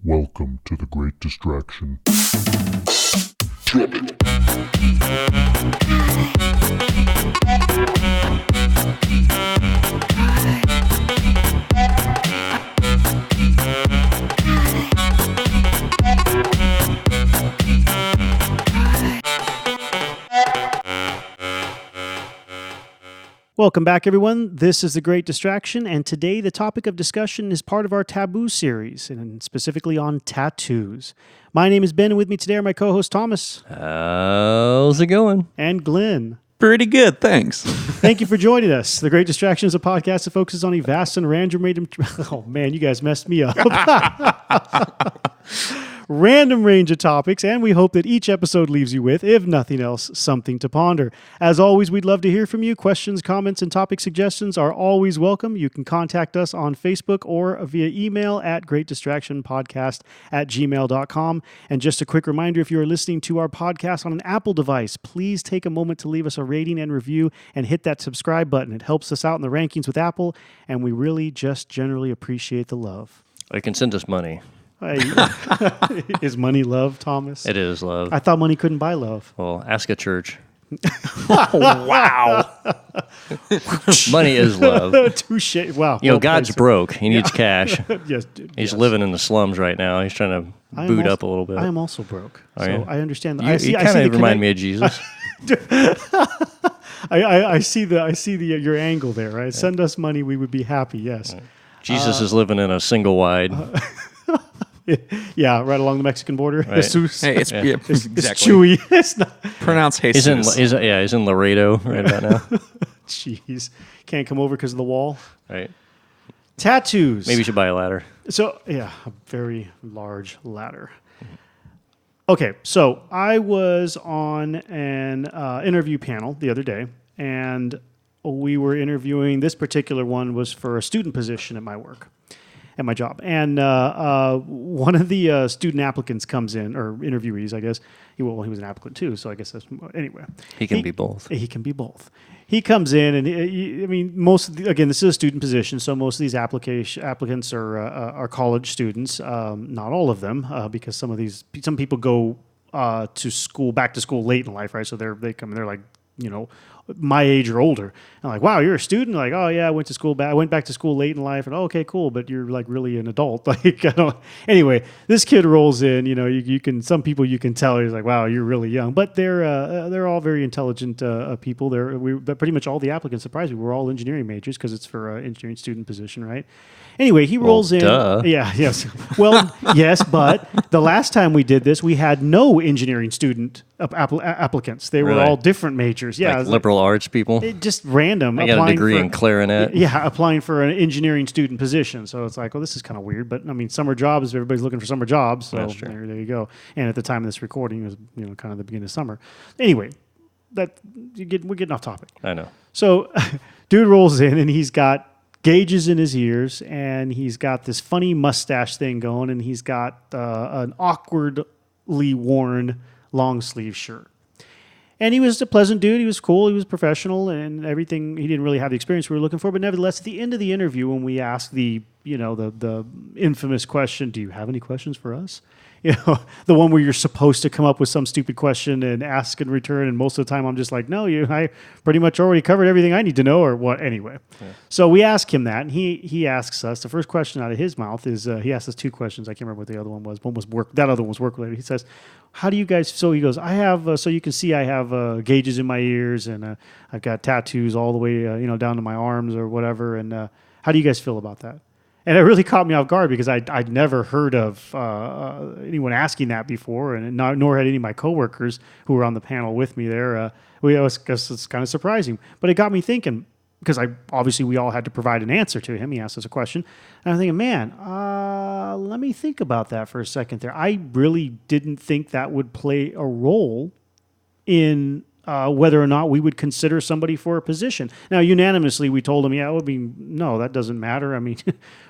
Welcome to the Great Distraction. Welcome back, everyone. This is The Great Distraction, and today the topic of discussion is part of our Taboo series, and specifically on tattoos. My name is Ben, and with me today are my co-host Thomas. How's it going? And Glenn. Pretty good, thanks. Thank you for joining us. The Great Distraction is a podcast that focuses on a vast and random... Oh, man, you guys messed me up. Random range of topics, and we hope that each episode leaves you with, if nothing else, something to ponder. As always, we'd love to hear from you. Questions, comments, and topic suggestions are always welcome. You can contact us on Facebook or via email at greatdistractionpodcast@gmail.com. And just a quick reminder, if you are listening to our podcast on an Apple device, please take a moment to leave us a rating and review and hit that subscribe button. It helps us out in the rankings with Apple, and we really just generally appreciate the love. You can send us money. Is money love, Thomas? It is love. I thought money couldn't buy love. Well, ask a church. Wow. Money is love. Touche. Wow. You know, God's broke. He needs cash. Yes. He's living in the slums right now. He's trying to boot up a little bit. I am also broke. Are so you? I understand. You kind of remind me of Jesus. I see your angle there, right? Yeah. Send us money, we would be happy, yes. Jesus is living in a single wide. Yeah, right along the Mexican border. Right. Jesus. Hey, it's It's exactly. chewy. It's not. Pronounced Jesus. He's in Laredo right about now. Jeez. Can't come over because of the wall. Right. Tattoos. Maybe you should buy a ladder. So, yeah, a very large ladder. Okay, so I was on an interview panel the other day, and we were interviewing, this particular one was for a student position at my work, at my job. And one of the student applicants comes in, or interviewees, I guess. He was an applicant too, so I guess that's, anyway. He can be both. He can be both. He comes in, and again, this is a student position, so most of these applicants are college students. Not all of them, because some people go back to school late in life, right? So they come in, they're like, my age or older. I'm like, wow, you're a student? Like, oh yeah, I went back to school late in life, and okay, cool, but you're like really an adult. Like, anyway, this kid rolls in. Some people you can tell he's like, wow, you're really young, but they're all very intelligent people. But pretty much all the applicants, surprised me, we're all engineering majors because it's for an engineering student position, right? Anyway, he rolls in. Duh. Yeah, yes. Well, yes, but the last time we did this, we had no engineering student applicants. They were Really? all different majors. Yeah, Like liberal arts people. just random. I got a degree in clarinet. Yeah, applying for an engineering student position. So it's like, well, this is kind of weird. But I mean, summer jobs. Everybody's looking for summer jobs. So That's true. there you go. And at the time of this recording, it was kind of the beginning of summer. Anyway, we're getting off topic. I know. So, dude rolls in, and he's got gauges in his ears, and he's got this funny mustache thing going, and he's got an awkwardly worn long sleeve shirt. And he was a pleasant dude. He was cool. He was professional and everything. He didn't really have the experience we were looking for, but nevertheless, at the end of the interview, when we asked the infamous question, "Do you have any questions for us?" The one where you're supposed to come up with some stupid question and ask in return, and most of the time I'm just like, no, I pretty much already covered everything I need to know, or what, anyway. Yeah. So we ask him that, and he asks us, the first question out of his mouth is, he asked us two questions. I can't remember what the other one was. One was work, that other one was work related. He says, how do you guys, so he goes, I have, so you can see I have gauges in my ears, and I've got tattoos all the way, down to my arms or whatever, and how do you guys feel about that? And it really caught me off guard because I'd never heard of anyone asking that before, and nor had any of my coworkers who were on the panel with me there. It's kind of surprising, but it got me thinking, because we all had to provide an answer to him. He asked us a question, and I'm thinking, man, let me think about that for a second there. I really didn't think that would play a role in whether or not we would consider somebody for a position. Now, unanimously, we told him, no, that doesn't matter. I mean,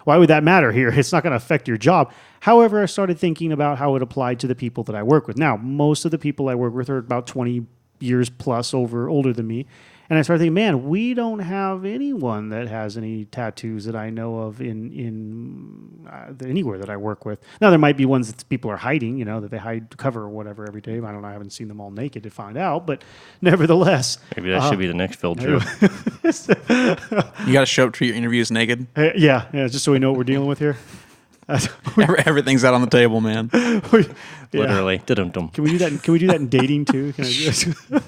why would that matter here? It's not going to affect your job. However, I started thinking about how it applied to the people that I work with. Now, most of the people I work with are about 20 years plus older than me. And I started thinking, man, we don't have anyone that has any tattoos that I know of in anywhere that I work with. Now, there might be ones that people are hiding, that they hide cover or whatever every day. I don't know. I haven't seen them all naked to find out. But nevertheless. Maybe that should be the next field trip. You got to show up to your interviews naked? Yeah, just so we know what we're dealing with here. Everything's out on the table, man. Literally. Dum-dum. Can we do that? Can we do that in dating too? Can I do that?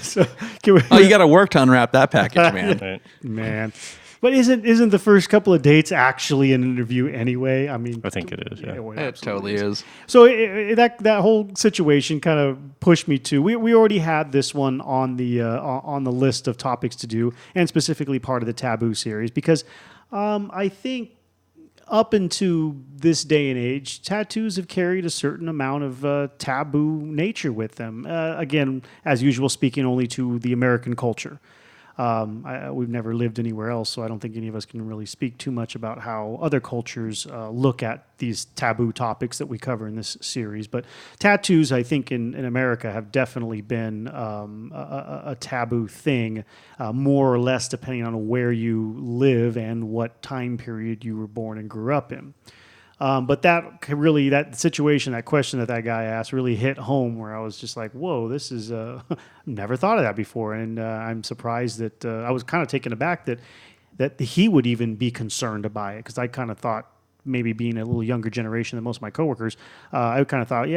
So, can we, You got to work to unwrap that package, man. Right. man. But isn't the first couple of dates actually an interview anyway? I mean, I think it is. Yeah. well, It totally is. So that whole situation kind of pushed me to. We already had this one on the list of topics to do, and specifically part of the Taboo series, because I think up into this day and age, tattoos have carried a certain amount of taboo nature with them. Again, as usual, speaking only to the American culture. We've never lived anywhere else, so I don't think any of us can really speak too much about how other cultures look at these taboo topics that we cover in this series. But tattoos, I think, in America have definitely been a taboo thing, more or less depending on where you live and what time period you were born and grew up in. But that situation, that question that guy asked really hit home where I was just like, whoa, this is, never thought of that before. And I'm surprised that I was kind of taken aback that he would even be concerned by it. Because I kind of thought, maybe being a little younger generation than most of my coworkers, I kind of thought,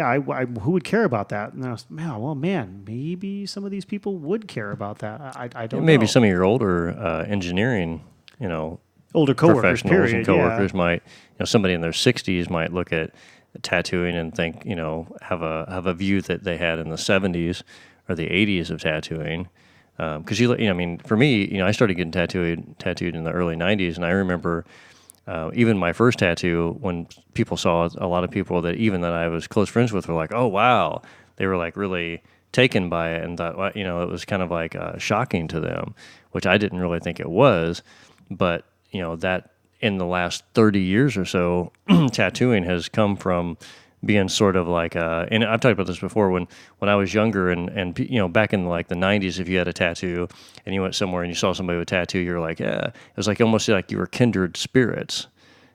who would care about that? And I was, maybe some of these people would care about that. I don't know. Maybe some of your older engineering, older coworkers, professionals period, and coworkers might, somebody in their 60s might look at tattooing and think, have a view that they had in the 70s or the 80s of tattooing. Because for me, I started getting tattooed in the early 90s, and I remember even my first tattoo, when people saw a lot of people that I was close friends with were like, oh wow, they were like really taken by it and thought, it was kind of like shocking to them, which I didn't really think it was, but that in the last 30 years or so, tattooing has come from being sort of like, and I've talked about this before, when I was younger and back in like the 90s, if you had a tattoo and you went somewhere and you saw somebody with a tattoo, you're like, yeah, it was like almost like you were kindred spirits.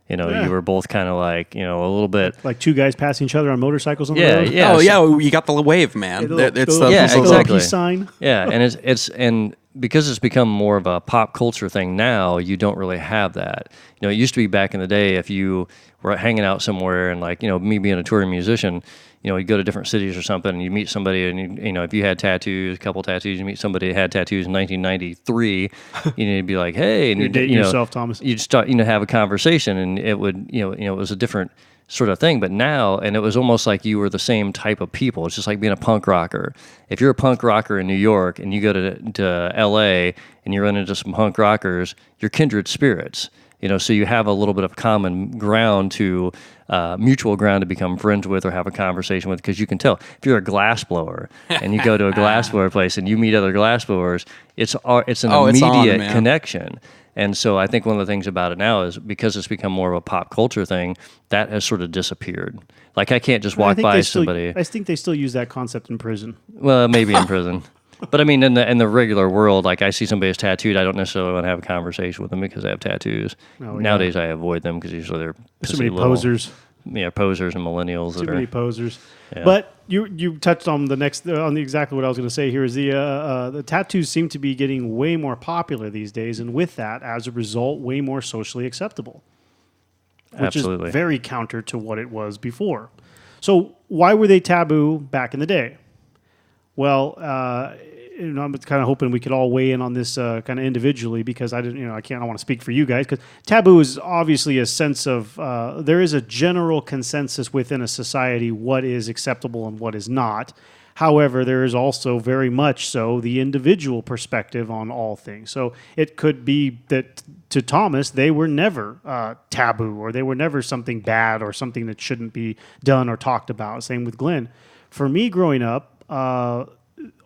You were both kind of like, a little bit like two guys passing each other on motorcycles on the road. Yeah. Oh, yeah, you got the wave, man. It's the exactly. Peace sign. Yeah, and and because it's become more of a pop culture thing now, you don't really have that. It used to be back in the day, if you were hanging out somewhere and like, me being a touring musician, you go to different cities or something and you meet somebody and, if you had tattoos, a couple tattoos, you meet somebody that had tattoos in 1993, you'd be like, hey. And you're dating yourself, Thomas. You'd start, have a conversation and it would, it was a different sort of thing. But now, and it was almost like you were the same type of people. It's just like being a punk rocker. If you're a punk rocker in New York and you go to LA and you run into some punk rockers, you're kindred spirits. So you have a little bit of common ground to mutual ground to become friends with or have a conversation with, because you can tell if you're a glass blower and you go to a glass blower place and you meet other glass blowers, it's an immediate connection. And so I think one of the things about it now is because it's become more of a pop culture thing, that has sort of disappeared. Like I can't just walk by somebody. I think they still use that concept in prison. Well, maybe in prison. But I mean, in the regular world, like I see somebody who's tattooed, I don't necessarily want to have a conversation with them because they have tattoos. Nowadays, I avoid them because usually they're so many posers. Yeah, posers and millennials. Too many posers. Yeah. But you touched on the exactly what I was going to say here is the tattoos seem to be getting way more popular these days, and with that, as a result, way more socially acceptable. Which Absolutely. is very counter to what it was before. So why were they taboo back in the day? Well, I'm kind of hoping we could all weigh in on this kind of individually, because I don't want to speak for you guys, because taboo is obviously a sense of there is a general consensus within a society what is acceptable and what is not. However, there is also very much so the individual perspective on all things. So it could be that to Thomas, they were never taboo, or they were never something bad or something that shouldn't be done or talked about. Same with Glenn. For me growing up,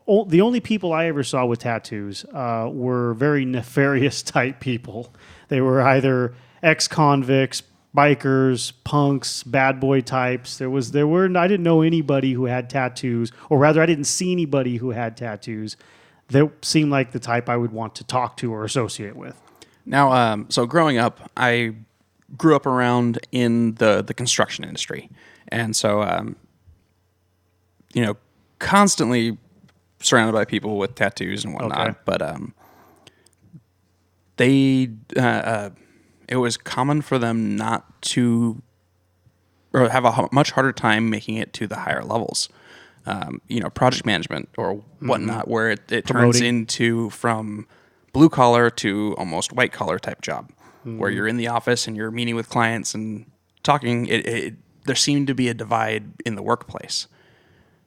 the only people I ever saw with tattoos were very nefarious type people. They were either ex-convicts, bikers, punks, bad boy types. I didn't know anybody who had tattoos, or rather I didn't see anybody who had tattoos they seem like the type I would want to talk to or associate with. Now, so growing up, I grew up around in the construction industry, and so constantly surrounded by people with tattoos and whatnot. Okay. But they it was common for them not to, or have a much harder time making it to the higher levels. Project management or whatnot, where it turns Promoting. into from blue collar to almost white collar type job, where you're in the office and you're meeting with clients and talking. There seemed to be a divide in the workplace.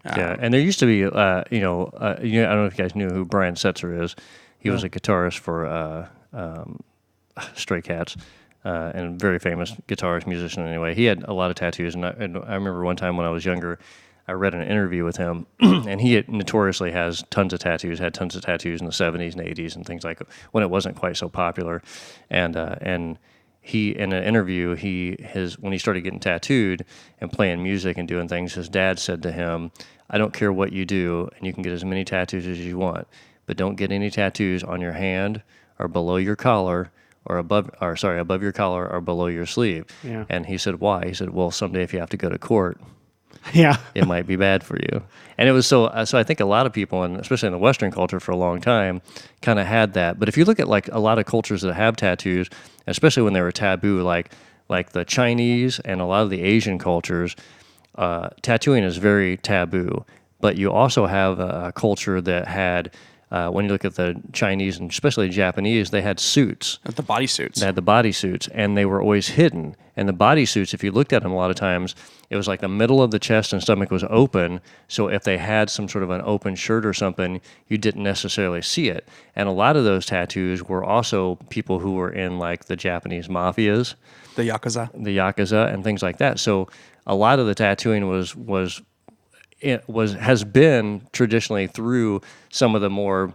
Yeah, and there used to be, I don't know if you guys knew who Brian Setzer is. He was a guitarist for Stray Cats, and very famous guitarist, musician anyway. He had a lot of tattoos, and I remember one time when I was younger, I read an interview with him, and he notoriously has tons of tattoos, had tons of tattoos in the 70s and 80s and things like when it wasn't quite so popular. And he, in an interview, when he started getting tattooed and playing music and doing things, his dad said to him, "I don't care what you do, and you can get as many tattoos as you want, but don't get any tattoos on your hand or below your collar or above your collar or below your sleeve." Yeah. And he said, "Why?" He said, "Well, someday if you have to go to court, Yeah. it might be bad for you." And it was so I think a lot of people, and especially in the Western culture for a long time, kind of had that. But if you look at like a lot of cultures that have tattoos, especially when they were taboo, like the Chinese and a lot of the Asian cultures, tattooing is very taboo. But you also have a culture that had, when you look at the Chinese and especially Japanese, they had suits. The bodysuits. They had the bodysuits, and they were always hidden. And the bodysuits, if you looked at them a lot of times, it was like the middle of the chest and stomach was open. So if they had some sort of an open shirt or something, you didn't necessarily see it. And a lot of those tattoos were also people who were in like the Japanese mafias, The Yakuza. and things like that. So a lot of the tattooing has been traditionally through some of the more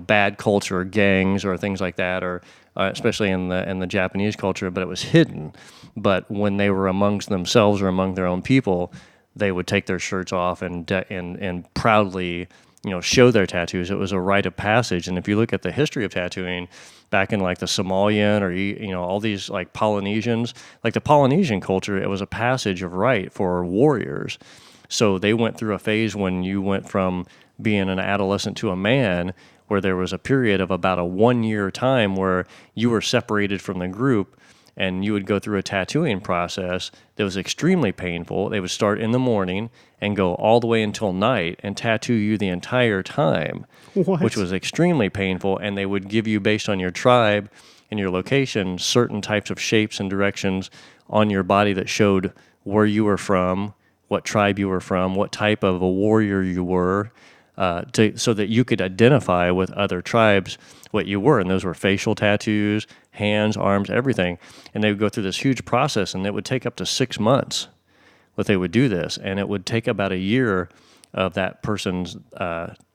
bad culture, gangs or things like that, or especially in the Japanese culture, but it was hidden. But when they were amongst themselves or among their own people, they would take their shirts off and proudly show their tattoos. It was a rite of passage. And if you look at the history of tattooing back in like the Somalian or all these like Polynesians, like the Polynesian culture, it was a passage of rite for warriors. So they went through a phase when you went from being an adolescent to a man, where there was a period of about a 1 year time where you were separated from the group, and you would go through a tattooing process that was extremely painful. They would start in the morning and go all the way until night and tattoo you the entire time, What? which was extremely painful. And they would give you, based on your tribe and your location, certain types of shapes and directions on your body that showed where you were from, what tribe you were from, what type of a warrior you were, so that you could identify with other tribes what you were. And those were facial tattoos, hands, arms, everything. And they would go through this huge process, and it would take up to 6 months that they would do this. And it would take about a year of that person's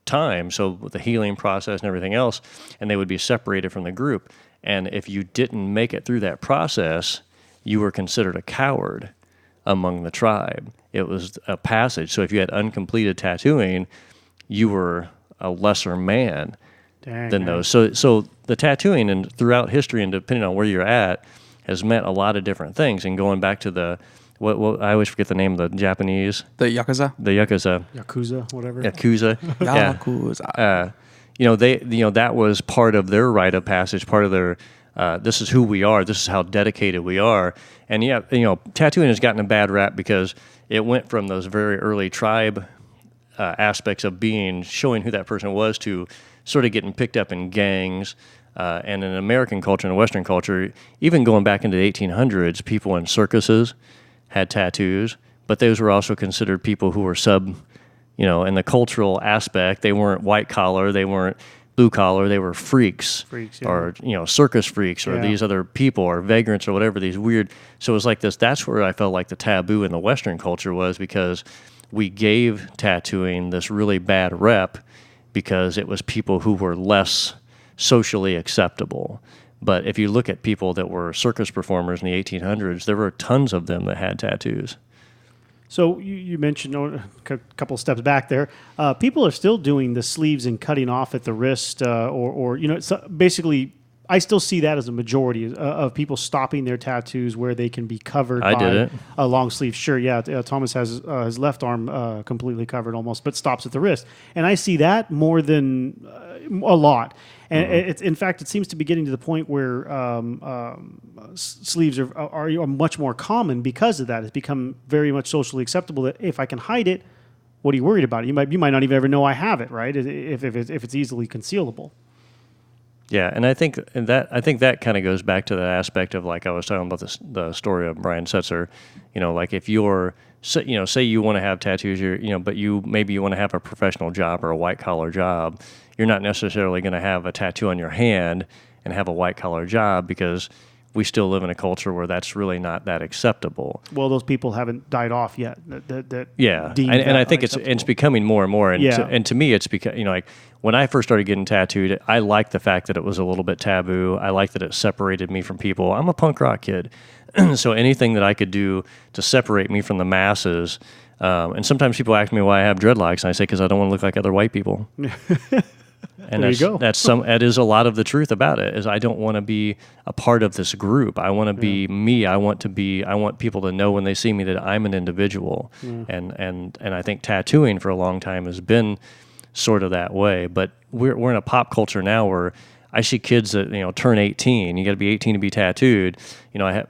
time, so with the healing process and everything else, and they would be separated from the group. And if you didn't make it through that process, you were considered a coward among the tribe. It was a passage. So if you had uncompleted tattooing, you were a lesser man than those. So the tattooing and throughout history, and depending on where you're at, has meant a lot of different things. And going back to what I always forget the name of the Japanese. The Yakuza. The Yakuza. Yakuza, whatever. Yakuza. Yeah. Yakuza. That was part of their rite of passage, part of their, this is who we are, this is how dedicated we are. And tattooing has gotten a bad rap because it went from those very early tribe aspects of showing who that person was, to sort of getting picked up in gangs. And in American culture and Western culture, even going back into the 1800s, people in circuses had tattoos, but those were also considered people who were in the cultural aspect. They weren't white collar, they weren't blue collar, they were freaks, yeah. or circus freaks, or these other people, or vagrants, or whatever, these weird. So it was like this. That's where I felt like the taboo in the Western culture was, because we gave tattooing this really bad rep because it was people who were less socially acceptable. But if you look at people that were circus performers in the 1800s, there were tons of them that had tattoos. So you mentioned a couple of steps back there. People are still doing the sleeves and cutting off at the wrist, or so basically, I still see that as a majority of people stopping their tattoos where they can be covered by did it. a long sleeve shirt. Yeah, Thomas has his left arm completely covered almost, but stops at the wrist, and I see that more than a lot. And it's, in fact, it seems to be getting to the point where sleeves are much more common because of that. It's become very much socially acceptable that if I can hide it, what are you worried about? You might not even ever know I have it, right? If it's easily concealable. Yeah, and I think that kind of goes back to the aspect of, like I was talking about the story of Brian Setzer. Like if you're say you want to have tattoos, but maybe you want to have a professional job or a white collar job. You're not necessarily going to have a tattoo on your hand and have a white collar job, because we still live in a culture where that's really not that acceptable. Well, those people haven't died off yet. And I think it's becoming more and more. And to me, it's because like when I first started getting tattooed, I liked the fact that it was a little bit taboo. I liked that it separated me from people. I'm a punk rock kid, so anything that I could do to separate me from the masses. And sometimes people ask me why I have dreadlocks, and I say because I don't want to look like other white people. And there you go. That is a lot of the truth about it. Is I don't want to be a part of this group. I want to be me. I want people to know when they see me that I'm an individual. And I think tattooing for a long time has been sort of that way. But we're in a pop culture now where I see kids that turn 18. You got to be 18 to be tattooed.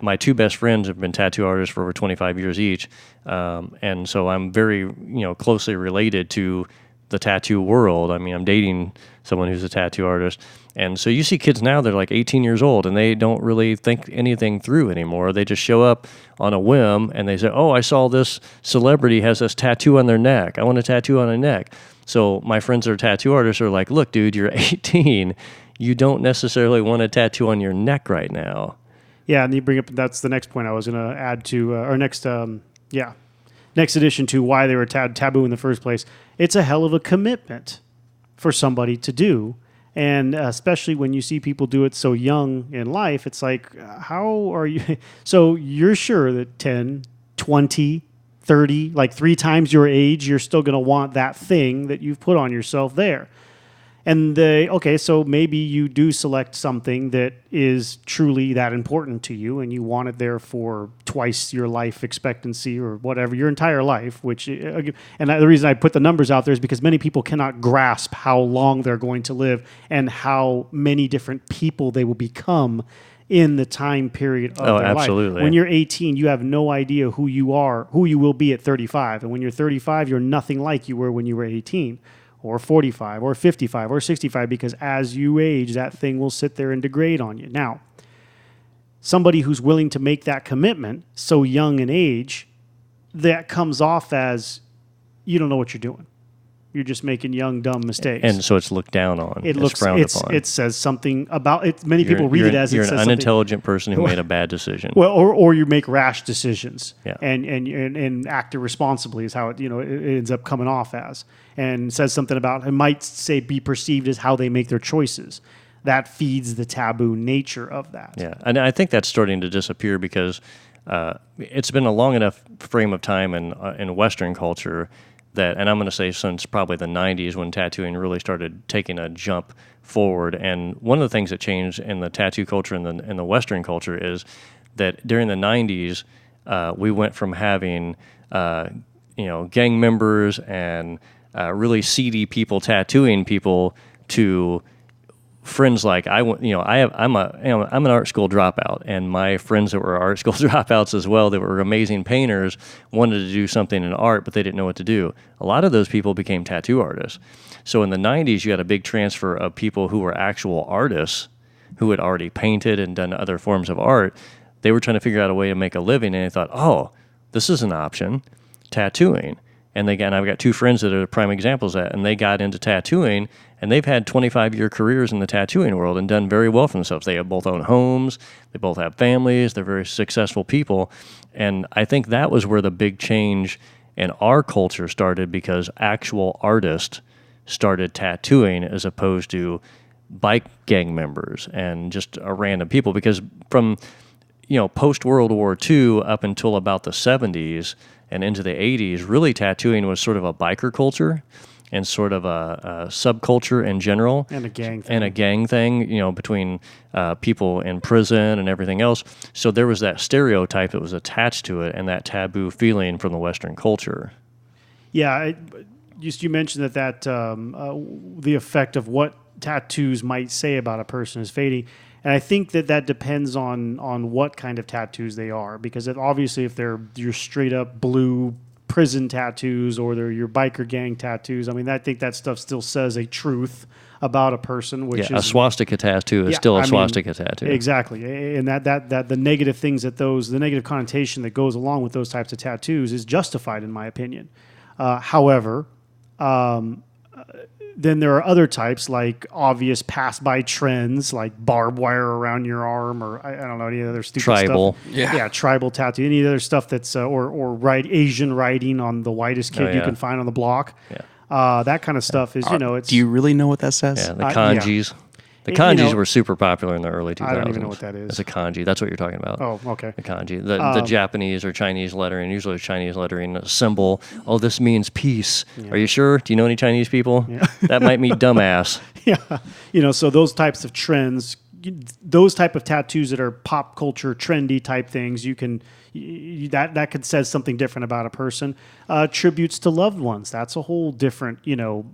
My two best friends have been tattoo artists for over 25 years each, and so I'm very closely related to the tattoo world. I mean, I'm dating someone who's a tattoo artist. And so you see kids now, they're like 18 years old, and they don't really think anything through anymore. They just show up on a whim, and they say, oh, I saw this celebrity has this tattoo on their neck. I want a tattoo on their neck. So my friends that are tattoo artists are like, look, dude, you're 18. You don't necessarily want a tattoo on your neck right now. Yeah, and you bring up, that's the next point I was going to add to, our next addition to why they were taboo in the first place. It's a hell of a commitment for somebody to do. And especially when you see people do it so young in life, it's like, how are you? So you're sure that 10, 20, 30, like 3 times your age, you're still going to want that thing that you've put on yourself there. And so maybe you do select something that is truly that important to you, and you want it there for twice your life expectancy or whatever, your entire life. The reason I put the numbers out there is because many people cannot grasp how long they're going to live and how many different people they will become in the time period of their absolutely. life. When you're 18, you have no idea who you are, who you will be at 35. And when you're 35, you're nothing like you were when you were 18. Or 45, or 55, or 65, because as you age, that thing will sit there and degrade on you. Now, somebody who's willing to make that commitment so young in age, that comes off as you don't know what you're doing. You're just making young, dumb mistakes. And so it's looked down on. It's frowned upon. It says something about it. Many people read it as you're it says an unintelligent person who made a bad decision. Well, or you make rash decisions, Yeah. and act irresponsibly is how it ends up coming off as, and says something about, it might say be perceived as how they make their choices. That feeds the taboo nature of that. Yeah, and I think that's starting to disappear because it's been a long enough frame of time in Western culture that, and I'm going to say since probably the 90s when tattooing really started taking a jump forward. And one of the things that changed in the tattoo culture in the Western culture is that during the 90s, we went from having gang members and really seedy people tattooing people to friends like I'm an art school dropout, and my friends that were art school dropouts as well, that were amazing painters, wanted to do something in art, but they didn't know what to do. A lot of those people became tattoo artists. So in the 90s, you had a big transfer of people who were actual artists who had already painted and done other forms of art. They were trying to figure out a way to make a living, and they thought, oh, this is an option, tattooing. And I've got 2 friends that are prime examples of that, and they got into tattooing, and they've had 25-year careers in the tattooing world and done very well for themselves. They have both own homes, they both have families, they're very successful people. And I think that was where the big change in our culture started, because actual artists started tattooing as opposed to bike gang members and just random people. Because from post-World War II up until about the 70s, and into the 80s, really tattooing was sort of a biker culture and sort of a subculture in general. And a gang thing. And a gang thing, between people in prison and everything else. So there was that stereotype that was attached to it and that taboo feeling from the Western culture. Yeah, you mentioned that the effect of what tattoos might say about a person is fading. And I think that depends on what kind of tattoos they are. Because obviously if they're your straight up blue prison tattoos or they're your biker gang tattoos, I mean, I think that stuff still says a truth about a person, which is a swastika tattoo is still a swastika tattoo. Exactly. And that the negative things the negative connotation that goes along with those types of tattoos is justified in my opinion. However, then there are other types like obvious pass-by trends like barbed wire around your arm or I don't know, any other stupid tribal stuff. Yeah, tribal tattoo. Any other stuff that's or Asian writing on the whitest kid you can find on the block. Yeah. That kind of stuff is, it's... Do you really know what that says? Yeah, the kanjis. Yeah. The kanjis were super popular in the early 2000s. I don't even know what that is. It's a kanji. That's what you're talking about. Oh, okay. The kanji. The Japanese or Chinese lettering, usually Chinese lettering, a symbol. Oh, this means peace. Yeah. Are you sure? Do you know any Chinese people? Yeah. That might mean dumbass. Yeah. So those types of trends, those type of tattoos that are pop culture trendy type things, that could say something different about a person. Tributes to loved ones, that's a whole different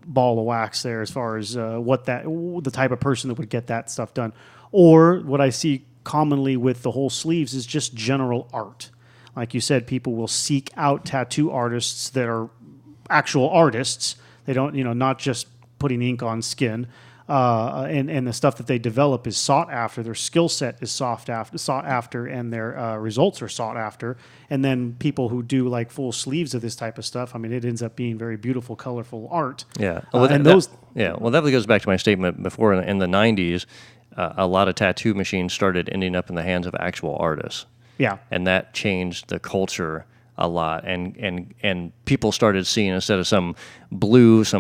ball of wax there as far as the type of person that would get that stuff done. Or what I see commonly with the whole sleeves is just general art. Like you said, people will seek out tattoo artists that are actual artists. They don't not just putting ink on skin. And the stuff that they develop is sought after. Their skill set is sought after, and their results are sought after. And then people who do like full sleeves of this type of stuff, I mean, it ends up being very beautiful, colorful art. Yeah. Well, that goes back to my statement before. In the 90s, a lot of tattoo machines started ending up in the hands of actual artists. Yeah. And that changed the culture a lot, and people started seeing, instead of some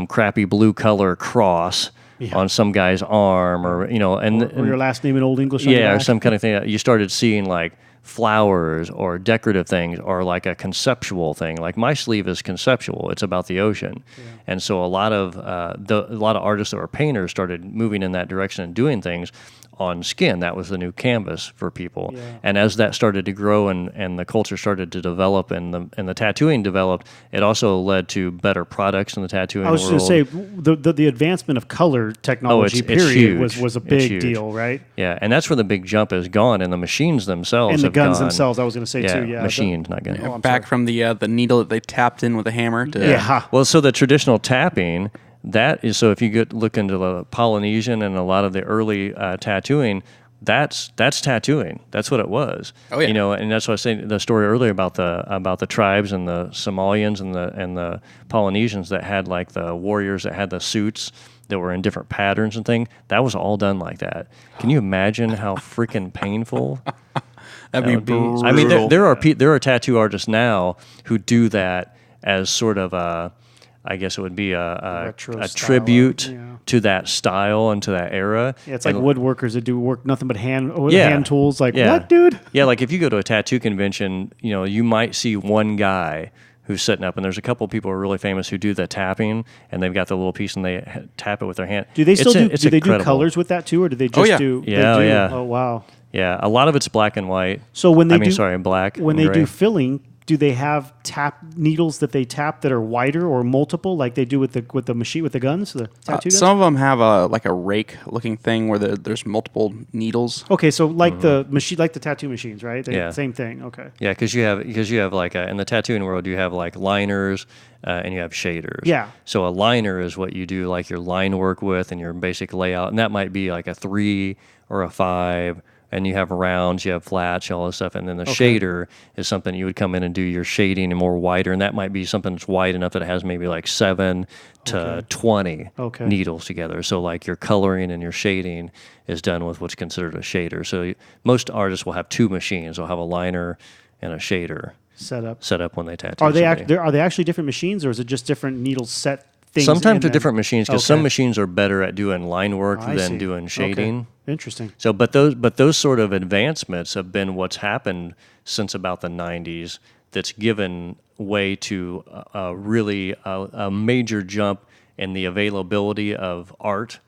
crappy blue color cross on some guy's arm, or your last name in Old English. Or some kind of thing. You started seeing like flowers or decorative things, or like a conceptual thing. Like my sleeve is conceptual; it's about the ocean, and so a lot of artists that were painters started moving in that direction and doing things on skin. That was the new canvas for people. Yeah. And as that started to grow and the culture started to develop and the tattooing developed, it also led to better products in the tattooing world. I was going to say, the advancement of color technology was a big deal, right? Yeah, and that's where the big jump has gone, and the machines themselves and the guns themselves, I was going to say too. Yeah, machines, not guns. Back from the needle that they tapped in with a hammer. Well, so the traditional tapping, that is, so if you look into the Polynesian and a lot of the early tattooing, that's tattooing. That's what it was. Oh yeah. And that's what I was saying the story earlier about the tribes and the Somalians and the Polynesians that had like the warriors that had the suits that were in different patterns and things. That was all done like that. Can you imagine how freaking painful? That'd be brutal. I mean, there are tattoo artists now who do that as sort of a, I guess it would be a tribute to that style and to that era. Yeah, it's like woodworkers that do work nothing but hand tools. Like, what, dude? Yeah, like if you go to a tattoo convention, you might see one guy who's sitting up, and there's a couple of people who are really famous who do the tapping, and they've got the little piece and they tap it with their hand. Do they still do they do colors with that too, or do they just do? Yeah. Oh, wow. Yeah, a lot of it's black and white. So when they black. When they do filling, do they have tap needles that they tap that are wider or multiple, like they do with the machine with the guns, the tattoo guns? Some of them have a rake looking thing where there's multiple needles. Okay, so like the machine, like the tattoo machines, right? Same thing. Okay. Yeah, because you have like in the tattooing world, you have like liners and you have shaders. Yeah. So a liner is what you do like your line work with and your basic layout, and that might be like a 3 or a 5. And you have rounds, you have flats, all this stuff. And then the shader is something you would come in and do your shading and more wider. And that might be something that's wide enough that it has maybe like 7 to 20 needles together. So like your coloring and your shading is done with what's considered a shader. So most artists will have 2 machines. They'll have a liner and a shader set up when they tattoo. Are they actually different machines, or is it just different needles set things? Sometimes they're different machines, because some machines are better at doing line work than doing shading. Okay. Interesting. So, but those sort of advancements have been what's happened since about the 90s. That's given way to really a major jump in the availability of art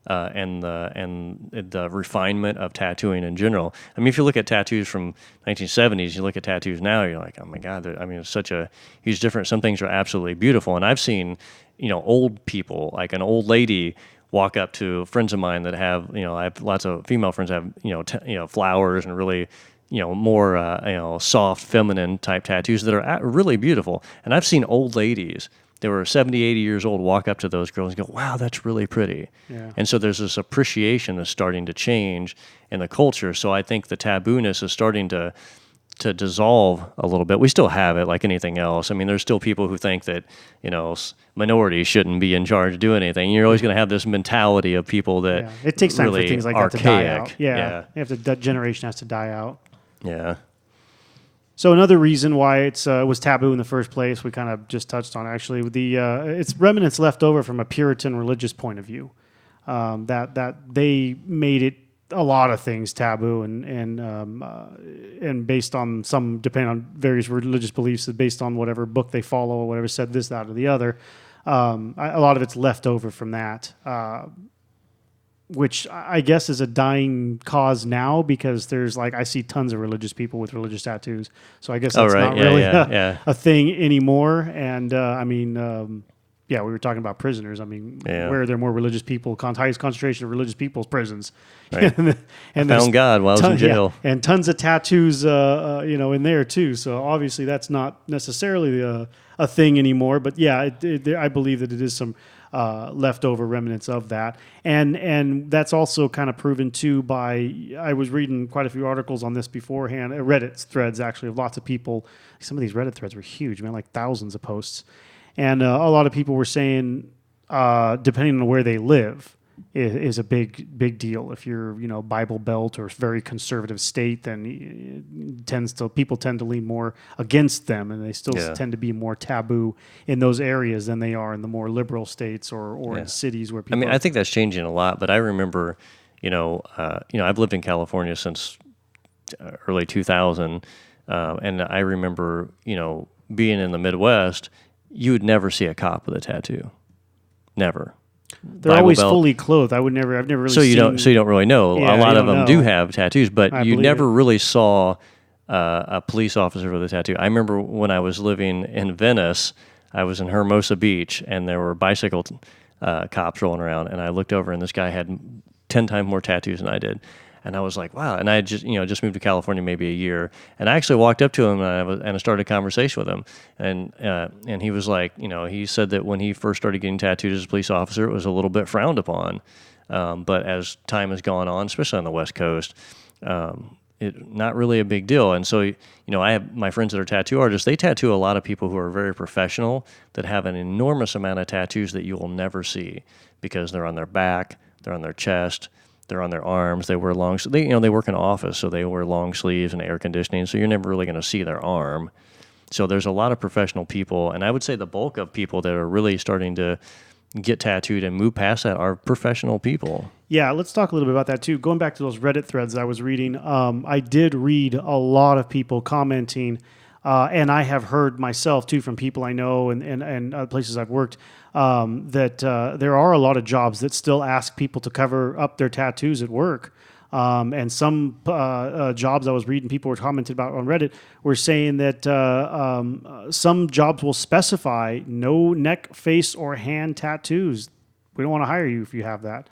and the refinement of tattooing in general. I mean, if you look at tattoos from 1970s, you look at tattoos now, you're like, oh my God! I mean, it's such a huge difference. Some things are absolutely beautiful, and I've seen, old people, like an old lady, walk up to friends of mine that have, I have lots of female friends that have, flowers and really, more, soft, feminine type tattoos that are really beautiful. And I've seen old ladies that were 70, 80 years old walk up to those girls and go, wow, that's really pretty. Yeah. And so there's this appreciation that's starting to change in the culture. So I think the taboo-ness is starting to dissolve a little bit. We still have it like anything else. I mean, there's still people who think that, minorities shouldn't be in charge of doing anything. You're always going to have this mentality of people that it takes time really for things like archaic. that to die out. Yeah. That generation has to die out. Yeah. So another reason why it was taboo in the first place, we kind of just touched on actually, it's remnants left over from a Puritan religious point of view, that they made it a lot of things taboo, and based on some, depending on various religious beliefs, based on whatever book they follow or whatever said this, that, or the other, a lot of it's left over from that. Which I guess is a dying cause now, because there's I see tons of religious people with religious tattoos. So I guess that's not really a thing anymore. And we were talking about prisoners. I mean, where are there more religious people, highest concentration of religious people's prisons? Right. and found God while I was in jail. Yeah, and tons of tattoos, in there too. So obviously that's not necessarily a thing anymore. But yeah, I believe that it is some leftover remnants of that, and that's also kind of proven too by, I was reading quite a few articles on this beforehand, Reddit threads actually of lots of people. Some of these Reddit threads were huge, man, like thousands of posts, and a lot of people were saying, depending on where they live, is a big deal. If you're Bible Belt or very conservative state, then people tend to lean more against them, and they still tend to be more taboo in those areas than they are in the more liberal states or in cities where people. I think that's changing a lot. But I remember, I've lived in California since early 2000, and I remember being in the Midwest, you would never see a cop with a tattoo, never. They're Bible always Belt. fully clothed. I've never really so you seen... don't really know. Yeah, a lot of them know. do have tattoos, but you never it. really saw a police officer with a tattoo. I remember when I was living in Venice, I was in Hermosa Beach, and there were bicycle cops rolling around, and I looked over, and this guy had 10 times more tattoos than I did. And I was like, wow. And I had just moved to California maybe a year. And I actually walked up to him and I started a conversation with him. And he was like, he said that when he first started getting tattooed as a police officer, it was a little bit frowned upon. But as time has gone on, especially on the West Coast, not really a big deal. And so, I have my friends that are tattoo artists. They tattoo a lot of people who are very professional that have an enormous amount of tattoos that you will never see because they're on their back, they're on their chest, they're on their arms. They wear they work in an office, so they wear long sleeves and air conditioning. So you're never really going to see their arm. So there's a lot of professional people, and I would say the bulk of people that are really starting to get tattooed and move past that are professional people. Yeah, let's talk a little bit about that too. Going back to those Reddit threads I was reading, I did read a lot of people commenting, and I have heard myself too from people I know and places I've worked, that there are a lot of jobs that still ask people to cover up their tattoos at work. And some jobs I was reading, people were commenting about on Reddit, were saying that some jobs will specify no neck, face, or hand tattoos. We don't want to hire you if you have that.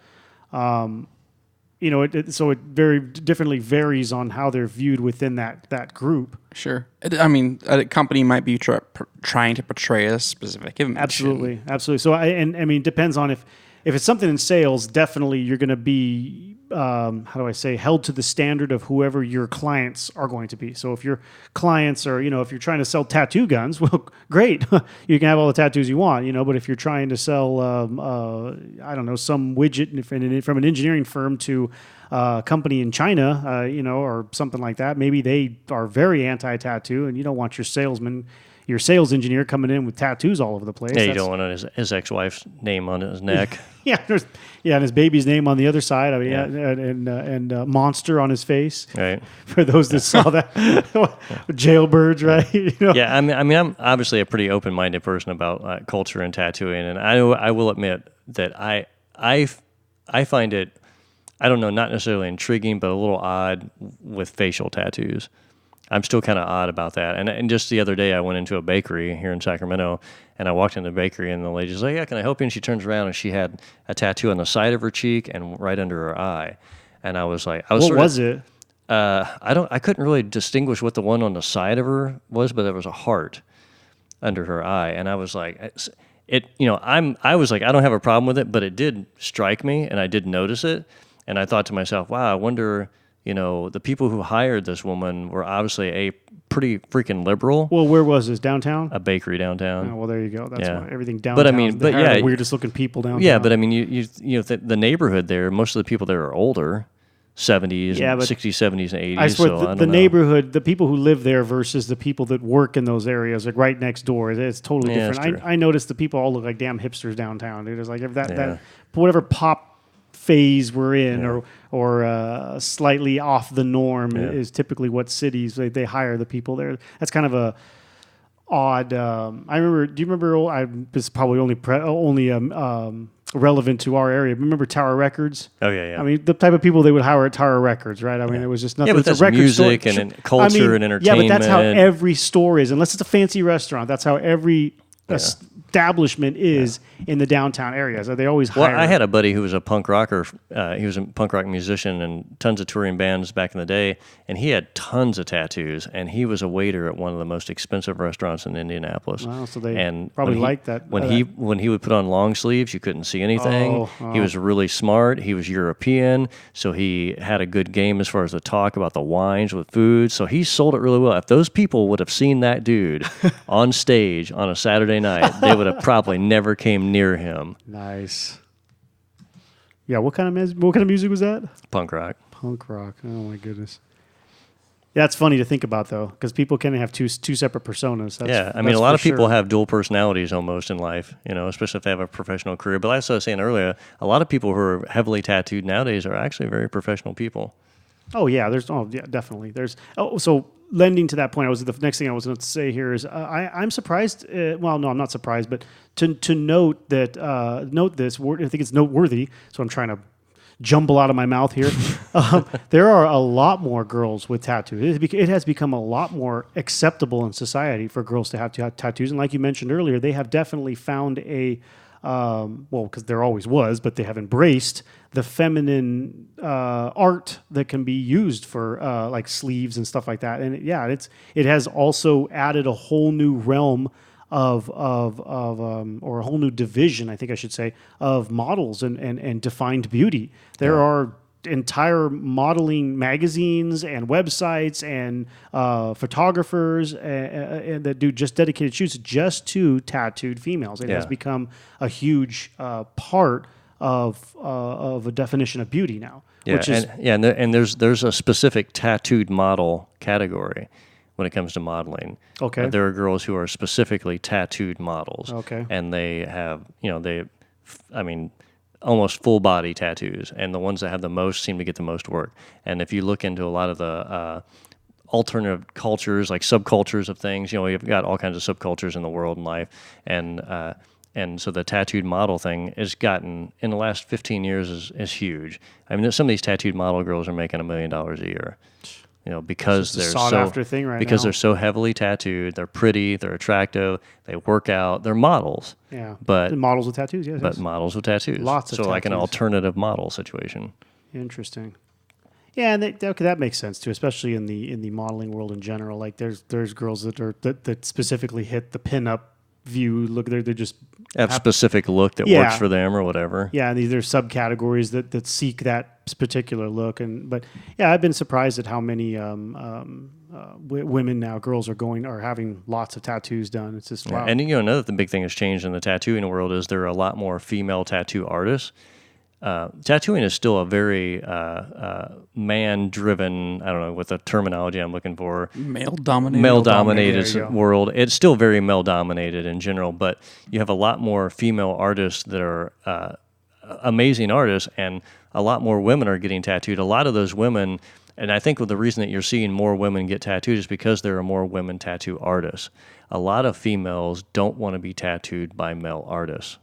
So it very differently varies on how they're viewed within that group. Sure. A company might be trying to portray a specific image. Absolutely. So it depends on if it's something in sales, definitely you're going to be, held to the standard of whoever your clients are going to be. So if your clients are, if you're trying to sell tattoo guns, well, great. You can have all the tattoos you want, but if you're trying to sell, some widget from an engineering firm to a company in China, or something like that, maybe they are very anti-tattoo and you don't want your salesman your sales engineer coming in with tattoos all over the place. Yeah, you don't want his ex-wife's name on his neck. Yeah, and his baby's name on the other side. I mean, Yeah. and monster on his face. Right. For those that saw that, jailbirds, right? You know? Yeah, I mean, I'm obviously a pretty open-minded person about culture and tattooing, and I will admit that I find it, I don't know, not necessarily intriguing, but a little odd with facial tattoos. I'm still kind of odd about that. And just the other day, I went into a bakery here in Sacramento, and I walked in the bakery, and the lady's like, "Yeah, can I help you?" And she turns around, and she had a tattoo on the side of her cheek and right under her eye. And I was like, What was it? I couldn't really distinguish what the one on the side of her was, but there was a heart under her eye, and I was like, I was like, I don't have a problem with it, but it did strike me, and I did notice it, and I thought to myself, wow, I wonder, the people who hired this woman were obviously a pretty freaking liberal. Well, where was this? Downtown? A bakery downtown. Oh, well, there you go. That's Yeah. why everything downtown. But I mean, but yeah, the weirdest looking people downtown. Yeah, but I mean, the neighborhood there, most of the people there are older. 70s, Yeah, and but 60s, 70s, and 80s. I swear, so I the don't know. neighborhood, the people who live there versus the people that work in those areas, like right next door, it's totally Yeah, different. that's true. I noticed the people all look like damn hipsters downtown, dude. It's like if that Yeah. whatever pop phase we're in, Yeah. or slightly off the norm Yeah. is typically what cities they hire the people there. That's kind of a odd. I remember. Do you remember? This is probably only relevant to our area. Remember Tower Records? Oh, yeah. I mean, the type of people they would hire at Tower Records, right? I mean, it was just nothing. Yeah, but It's a that's record music store. and culture and Yeah, but that's how entertainment. every store is. Unless it's a fancy restaurant, that's how every establishment is in the downtown areas. They always Well, hire. I had a buddy who was a punk rocker. He was a punk rock musician and tons of touring bands back in the day, and he had tons of tattoos. And he was a waiter at one of the most expensive restaurants in Indianapolis. Wow, so they and probably when he- liked that- When that. when he would put on long sleeves, you couldn't see anything. Oh. He was really smart. He was European, so he had a good game as far as the talk about the wines with food. So he sold it really well. If those people would have seen that dude on stage on a Saturday night, they would have probably never came near him. Nice. Yeah, what kind of music was that? Punk rock. Punk rock. Oh my goodness. Yeah, it's funny to think about though, because people can have two separate personas. I mean, a lot of people have dual personalities almost in life, especially if they have a professional career. But as I was saying earlier, a lot of people who are heavily tattooed nowadays are actually very professional people. Oh yeah, definitely. So lending to that point, the next thing I was going to say here is I'm surprised. Well, no, I'm not surprised, but to note that note this. I think it's noteworthy. So I'm trying to jumble out of my mouth here. There are a lot more girls with tattoos. It has become a lot more acceptable in society for girls to have tattoos. And like you mentioned earlier, they have definitely found because there always was, but they have embraced the feminine art that can be used for like sleeves and stuff like that. And it has also added a whole new realm or a whole new division, I think I should say, of models and defined beauty. There are entire modeling magazines and websites and photographers and that do just dedicated shoots just to tattooed females. It has become a huge part of a definition of beauty now. Yeah, Which is, and there's a specific tattooed model category when it comes to modeling. Okay. There are girls who are specifically tattooed models. Okay. And they have, almost full body tattoos, and the ones that have the most seem to get the most work. And if you look into a lot of the alternative cultures, like subcultures of things, you've got all kinds of subcultures in the world and life, and so the tattooed model thing has gotten, in the last 15 years, is huge. I mean, some of these tattooed model girls are making $1 million a year. Because It's a they're sought-after thing right because now. they're so heavily tattooed, they're pretty, they're attractive, they work out, they're models. yeah, but the models with tattoos. Yes, but yes. models with tattoos. Lots of so like an tattoos. alternative model situation. Interesting. Yeah, and that makes sense too, especially in the modeling world in general. Like there's girls that specifically hit the pinup view. Look, they're just Have specific look that Yeah. works for them or whatever. yeah, and there's subcategories that seek that particular look. But I've been surprised at how many women now, girls are having lots of tattoos done. It's just wow. And another big thing that's changed in the tattooing world is there are a lot more female tattoo artists. tattooing is still a very man-driven, I don't know what the terminology I'm looking for, Male-dominated. male-dominated there you go. world. It's still very male-dominated in general, but you have a lot more female artists that are amazing artists, and a lot more women are getting tattooed. A lot of those women, and I think the reason that you're seeing more women get tattooed is because there are more women tattoo artists. A lot of females don't want to be tattooed by male artists.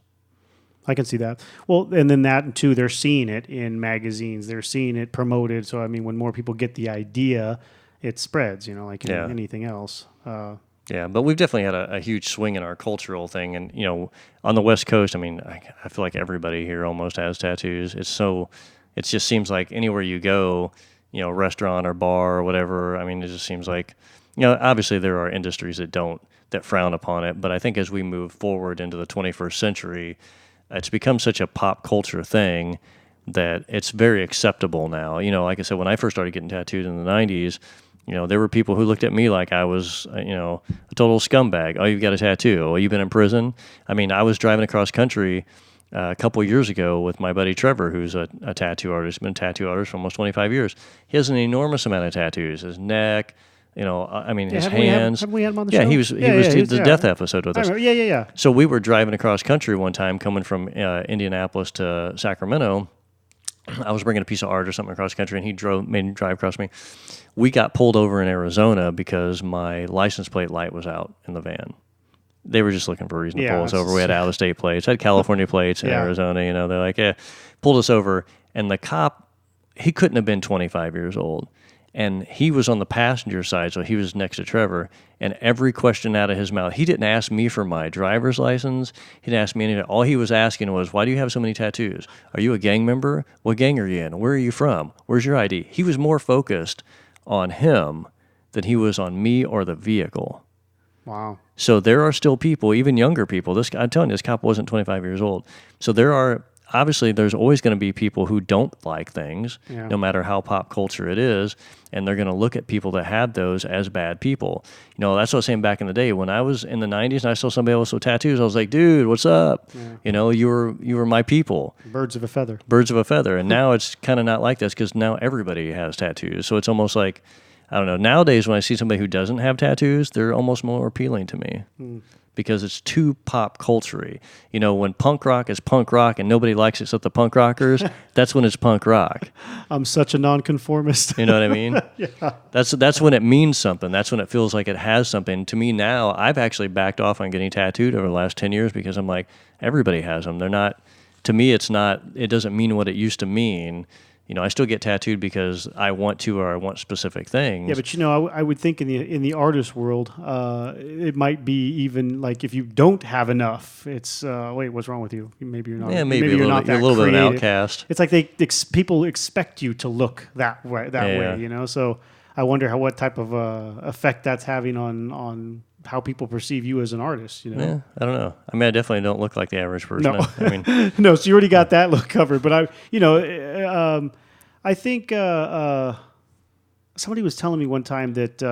I can see that. Well, and then that too, they're seeing it in magazines. They're seeing it promoted. So, I mean, when more people get the idea, it spreads, like anything else. Yeah, but we've definitely had a huge swing in our cultural thing. And, on the West Coast, I mean, I feel like everybody here almost has tattoos. It just seems like anywhere you go, restaurant or bar or whatever, I mean, it just seems like, obviously there are industries that frown upon it. But I think as we move forward into the 21st century, it's become such a pop culture thing that it's very acceptable now. Like I said, when I first started getting tattooed in the 90s, there were people who looked at me like I was, a total scumbag. Oh, you've got a tattoo. Oh, you've been in prison. I mean, I was driving across country a couple years ago with my buddy Trevor, who's a tattoo artist, been a tattoo artist for almost 25 years. He has an enormous amount of tattoos. His neck, his hands. Have we had him on the show? Yeah, he was the death episode with us. Yeah. So we were driving across country one time, coming from Indianapolis to Sacramento. I was bringing a piece of art or something across country, and he made him drive across me. We got pulled over in Arizona because my license plate light was out in the van. They were just looking for a reason to pull us over. We had out-of-state plates, had California plates in Arizona. They're like, pulled us over, and the cop, he couldn't have been 25 years old. And he was on the passenger side, so he was next to Trevor. And every question out of his mouth, he didn't ask me for my driver's license. He didn't ask me anything. All he was asking was, why do you have so many tattoos? Are you a gang member? What gang are you in? Where are you from? Where's your ID? He was more focused on him than he was on me or the vehicle. Wow. So there are still people, even younger people. I'm telling you, this cop wasn't 25 years old. So obviously, there's always going to be people who don't like things, no matter how pop culture it is, and they're going to look at people that have those as bad people. That's what I was saying back in the day. When I was in the 90s and I saw somebody else with tattoos, I was like, dude, what's up? Yeah. You were my people. Birds of a feather. Birds of a feather. And now it's kind of not like this because now everybody has tattoos. So it's almost like, I don't know, nowadays when I see somebody who doesn't have tattoos, they're almost more appealing to me. Because it's too pop culture-y. When punk rock is punk rock and nobody likes it except the punk rockers, that's when it's punk rock. I'm such a nonconformist. You know what I mean? Yeah. That's when it means something. That's when it feels like it has something. To me now, I've actually backed off on getting tattooed over the last 10 years because I'm like, everybody has them. They're not, to me, it doesn't mean what it used to mean. I still get tattooed because I want to or I want specific things. Yeah, but I would think in the artist world, it might be even like if you don't have enough, it's wait, what's wrong with you? Maybe you're not. Yeah, maybe you're not that you're a little bit of an creative. outcast. It's like people expect you to look that way. So I wonder what type of effect that's having on how people perceive you as an artist. Yeah, I don't know. I mean, I definitely don't look like the average person. No, I mean, no. So you already got that look covered. But I think somebody was telling me one time that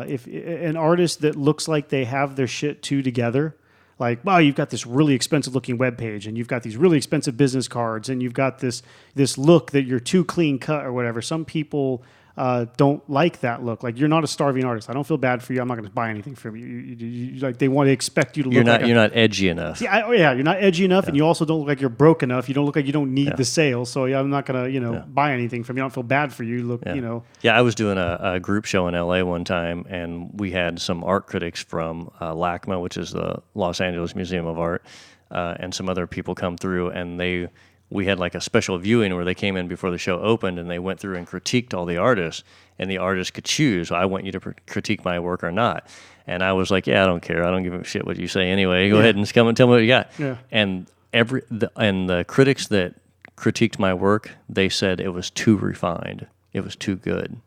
if an artist that looks like they have their shit together, like, wow, you've got this really expensive looking webpage and you've got these really expensive business cards and you've got this look that you're too clean cut or whatever. Some people don't like that look. Like, you're not a starving artist. I don't feel bad for you. I'm not going to buy anything from you. You like, they want to expect you to look. You're not edgy enough. Yeah, you're not edgy enough, and you also don't look like you're broke enough. You don't look like you don't need the sale. So I'm not going to buy anything from you. I don't feel bad for you. Look, Yeah, I was doing a group show in LA one time, and we had some art critics from LACMA, which is the Los Angeles Museum of Art, and some other people come through, and we had like a special viewing where they came in before the show opened and they went through and critiqued all the artists, and the artists could choose, I want you to critique my work or not. And I was like, yeah, I don't care. I don't give a shit what you say anyway. Go ahead and come and tell me what you got. Yeah. And the critics that critiqued my work, they said it was too refined. It was too good.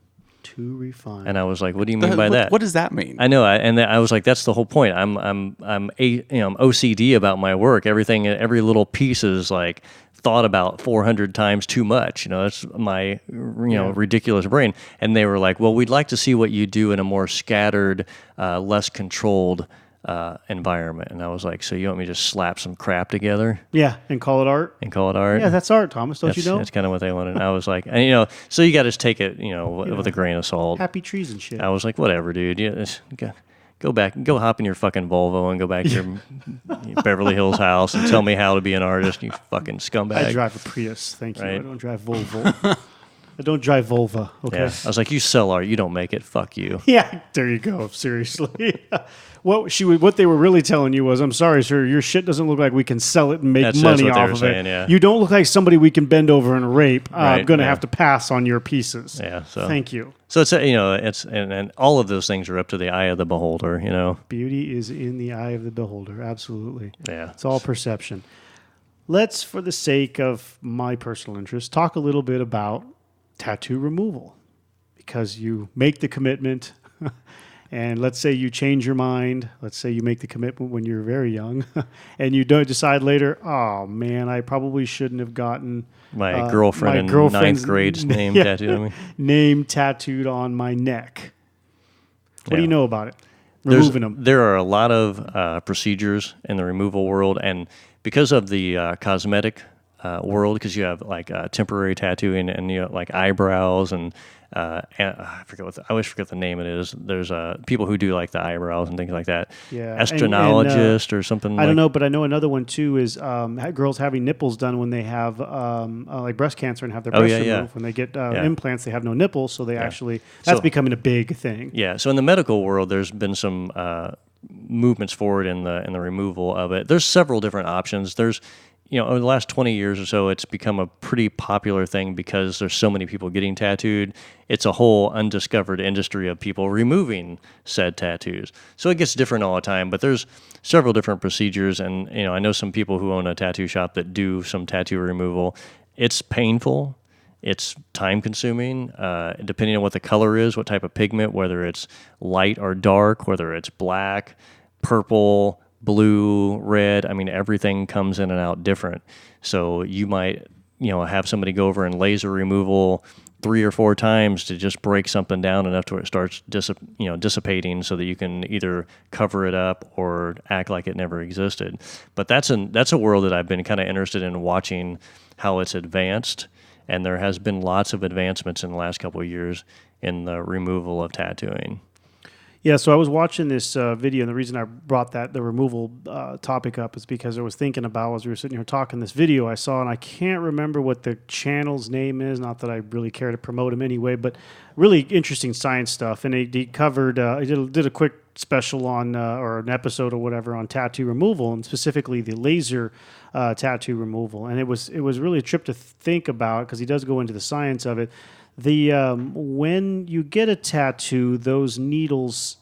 Too refined. And I was like, what do you mean by that? What does that mean? I know, I was like, that's the whole point. I'm OCD about my work. Everything, every little piece is like thought about 400 times too much. That's my ridiculous brain. And they were like, well, we'd like to see what you do in a more scattered, less controlled environment. And I was like, so you want me to just slap some crap together Yeah, and call it art. and call it art? Yeah, that's art, Thomas. Don't you know? That's kind of what they wanted. And I was like, and, so you got to take it, with a grain of salt. Happy trees and shit. I was like, whatever, dude. Go back, go hop in your fucking Volvo and go back to your Beverly Hills house and tell me how to be an artist, you fucking scumbag. I drive a Prius. Thank you. Right. I don't drive Volvo. I don't drive Volva. Okay. Yeah. I was like, you sell art, you don't make it. Fuck you. Yeah, there you go. Seriously. What they were really telling you was, I'm sorry, sir, your shit doesn't look like we can sell it and make That's money what they off were of saying, it. yeah. You don't look like somebody we can bend over and rape. I'm Right, going to yeah. have to pass on your pieces. Yeah. So Thank you. So it's and all of those things are up to the eye of the beholder. Beauty is in the eye of the beholder. Absolutely. Yeah. It's all perception. Let's, for the sake of my personal interest, talk a little bit about tattoo removal, because you make the commitment and let's say you change your mind. Let's say you make the commitment when you're very young and you don't decide later, oh man, I probably shouldn't have gotten my girlfriend in ninth grade's name tattooed on me. Name tattooed on my neck. What do you know about it? Removing them. There are a lot of procedures in the removal world, and because of the cosmetic world, because you have like temporary tattooing and like eyebrows and I always forget the name it is. There's people who do like the eyebrows and things like that. Yeah, Astrologist or something. I don't know, but I know another one too is girls having nipples done when they have like breast cancer and have their breasts removed. Yeah. When they get implants, they have no nipples, so they actually So- becoming a big thing. Yeah. So in the medical world, there's been some movements forward in the removal of it. There's several different options. There's over the last 20 years or so, it's become a pretty popular thing because there's so many people getting tattooed. It's a whole undiscovered industry of people removing said tattoos. So it gets different all the time, but there's several different procedures. And, I know some people who own a tattoo shop that do some tattoo removal. It's painful. It's time consuming, depending on what the color is, what type of pigment, whether it's light or dark, whether it's black, purple, blue, red. I mean, everything comes in and out different. So you might, have somebody go over and laser removal 3 or 4 times to just break something down enough to where it starts dissipating, so that you can either cover it up or act like it never existed. But that's a world that I've been kind of interested in watching how it's advanced, and there has been lots of advancements in the last couple of years in the removal of tattooing. Yeah, so I was watching this video, and the reason I brought the removal topic up is because I was thinking about, as we were sitting here talking, this video I saw, and I can't remember what the channel's name is, not that I really care to promote him anyway, but really interesting science stuff, and he covered, he did a quick special on, or an episode or whatever, on tattoo removal, and specifically the laser tattoo removal, and it was really a trip to think about, because he does go into the science of it. When you get a tattoo, those needles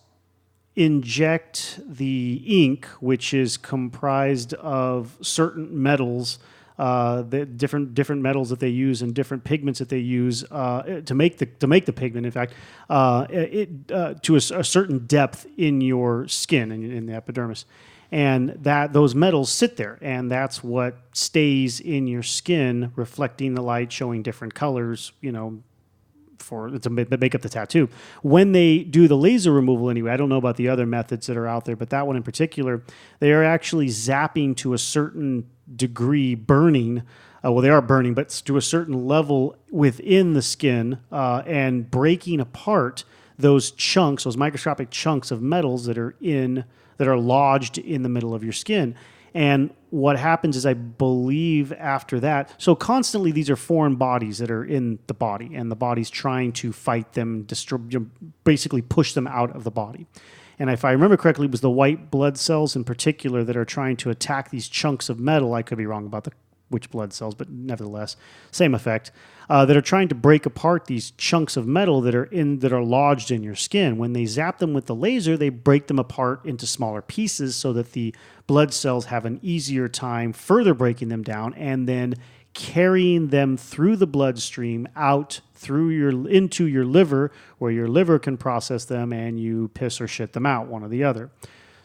inject the ink, which is comprised of certain metals, the different metals that they use and different pigments that they use to make the pigment. In fact, to a certain depth in your skin, in the epidermis. And those metals sit there, and that's what stays in your skin, reflecting the light, showing different colors, to make up the tattoo. When they do the laser removal anyway, I don't know about the other methods that are out there, but that one in particular, they are actually zapping to a certain degree, burning. They are burning, but to a certain level within the skin, and breaking apart those microscopic chunks of metals that are lodged in the middle of your skin. And what happens is, I believe after that, so constantly these are foreign bodies that are in the body, and the body's trying to fight them, basically push them out of the body. And if I remember correctly, it was the white blood cells in particular that are trying to attack these chunks of metal. I could be wrong about which blood cells, but nevertheless, same effect, that are trying to break apart these chunks of metal that are lodged in your skin. When they zap them with the laser, they break them apart into smaller pieces so that the blood cells have an easier time further breaking them down and then carrying them through the bloodstream out into your liver, where your liver can process them and you piss or shit them out, one or the other.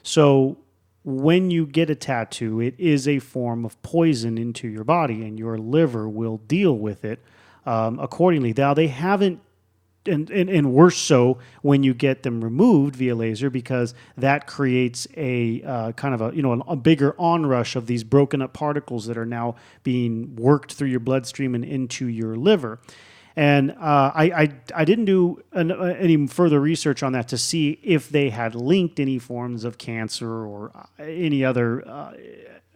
So when you get a tattoo, it is a form of poison into your body, and your liver will deal with it accordingly. Now, they haven't and worse so when you get them removed via laser, because that creates a kind of a bigger onrush of these broken up particles that are now being worked through your bloodstream and into your liver. And I didn't do any further research on that to see if they had linked any forms of cancer or any other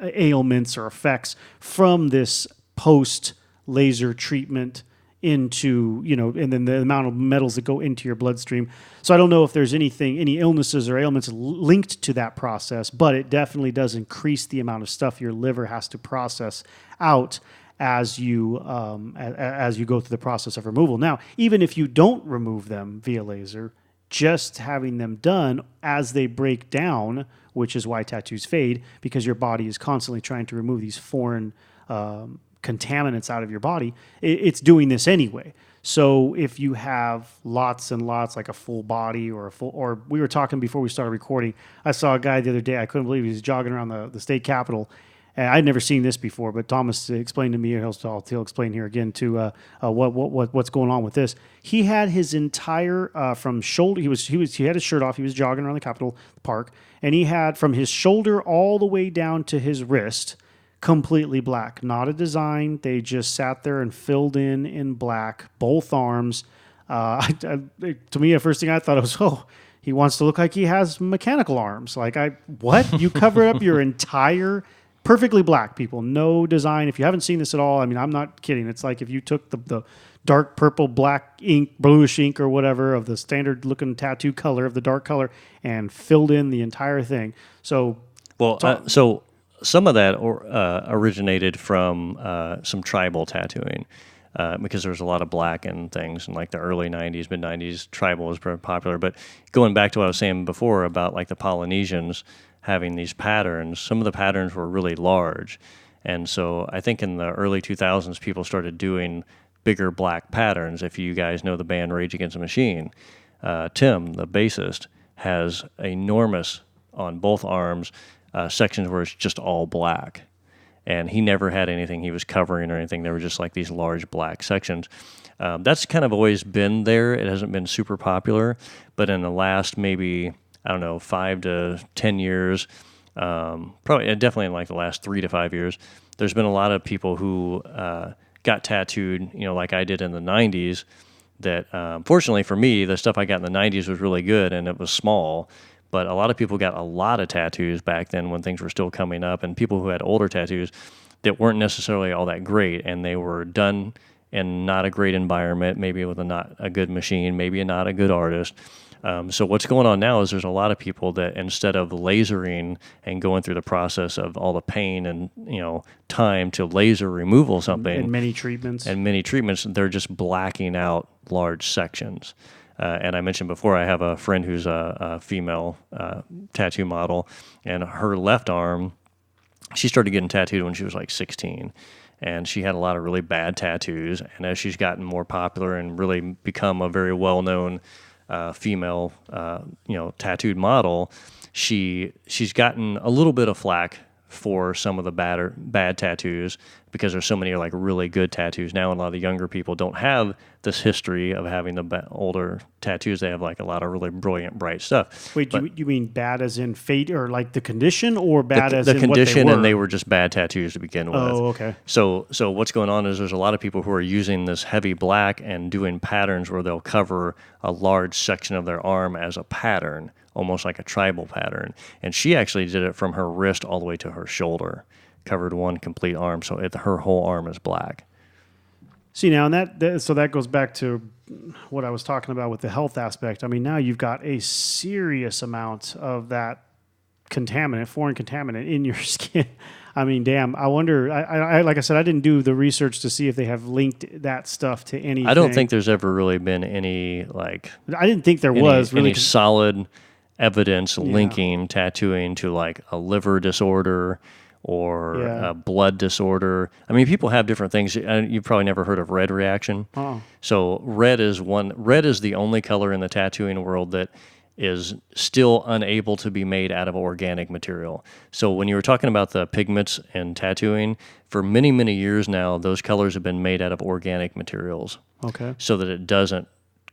ailments or effects from this post laser treatment into, and then the amount of metals that go into your bloodstream. So I don't know if there's any illnesses or ailments linked to that process, but it definitely does increase the amount of stuff your liver has to process out as you go through the process of removal. Now, even if you don't remove them via laser, just having them done as they break down, which is why tattoos fade, because your body is constantly trying to remove these foreign contaminants out of your body, it's doing this anyway. So if you have lots and lots, like a full body or we were talking before we started recording, I saw a guy the other day, I couldn't believe he was jogging around the state capitol. And I'd never seen this before, but Thomas explained to me, he'll explain here again too, what's going on with this. He had his entire from shoulder. He had his shirt off. He was jogging around the Capitol Park, and he had from his shoulder all the way down to his wrist, completely black. Not a design. They just sat there and filled in black, both arms. To me, the first thing I thought was, he wants to look like he has mechanical arms. Like, what? You covered up your entire. Perfectly black, people. No design. If you haven't seen this at all, I mean, I'm not kidding. It's like if you took the dark purple, black ink, bluish ink or whatever of the standard looking tattoo color of the dark color and filled in the entire thing. So, so some of that originated from some tribal tattooing. Because there was a lot of black and things in like the early 90s, mid 90s, tribal was very popular. But going back to what I was saying before about like the Polynesians having these patterns, some of the patterns were really large. And so I think in the early 2000s, people started doing bigger black patterns. If you guys know the band Rage Against the Machine, Tim, the bassist, has enormous, on both arms, sections where it's just all black. And he never had anything he was covering or anything. They were just like these large black sections. That's kind of always been there. It hasn't been super popular. But in the last maybe, 5 to 10 years, definitely in like the last 3 to 5 years, there's been a lot of people who got tattooed, like I did in the 90s, that fortunately for me, the stuff I got in the 90s was really good and it was small. But a lot of people got a lot of tattoos back then when things were still coming up, and people who had older tattoos that weren't necessarily all that great, and they were done in not a great environment, maybe with not a good machine, maybe not a good artist. So what's going on now is there's a lot of people that instead of lasering and going through the process of all the pain and time to laser removal something and many treatments, they're just blacking out large sections. And I mentioned before, I have a friend who's a female tattoo model, and her left arm, she started getting tattooed when she was like 16. And she had a lot of really bad tattoos. And as she's gotten more popular and really become a very well-known female, tattooed model, she's gotten a little bit of flack for some of the bad tattoos because there's so many like really good tattoos now, and a lot of the younger people don't have this history of having the older tattoos. They have like a lot of really brilliant, bright stuff. Wait, you mean bad as in fate, or like the condition, or bad as the in condition? What they were? And they were just bad tattoos to begin with. Oh, okay. So what's going on is there's a lot of people who are using this heavy black and doing patterns where they'll cover a large section of their arm as a pattern, almost like a tribal pattern. And she actually did it from her wrist all the way to her shoulder, covered one complete arm, so her whole arm is black. See, now, and so that goes back to what I was talking about with the health aspect. I mean, now you've got a serious amount of that foreign contaminant in your skin. I mean, damn, I wonder, I like I said, I didn't do the research to see if they have linked that stuff to anything. I don't think there's ever really been any, I didn't think there was really any solid evidence linking tattooing to like a liver disorder or a blood disorder. I mean, people have different things. You've probably never heard of red reaction. Oh. So red is the only color in the tattooing world that is still unable to be made out of organic material. So when you were talking about the pigments in tattooing, for many, many years now, those colors have been made out of organic materials. Okay. So that it doesn't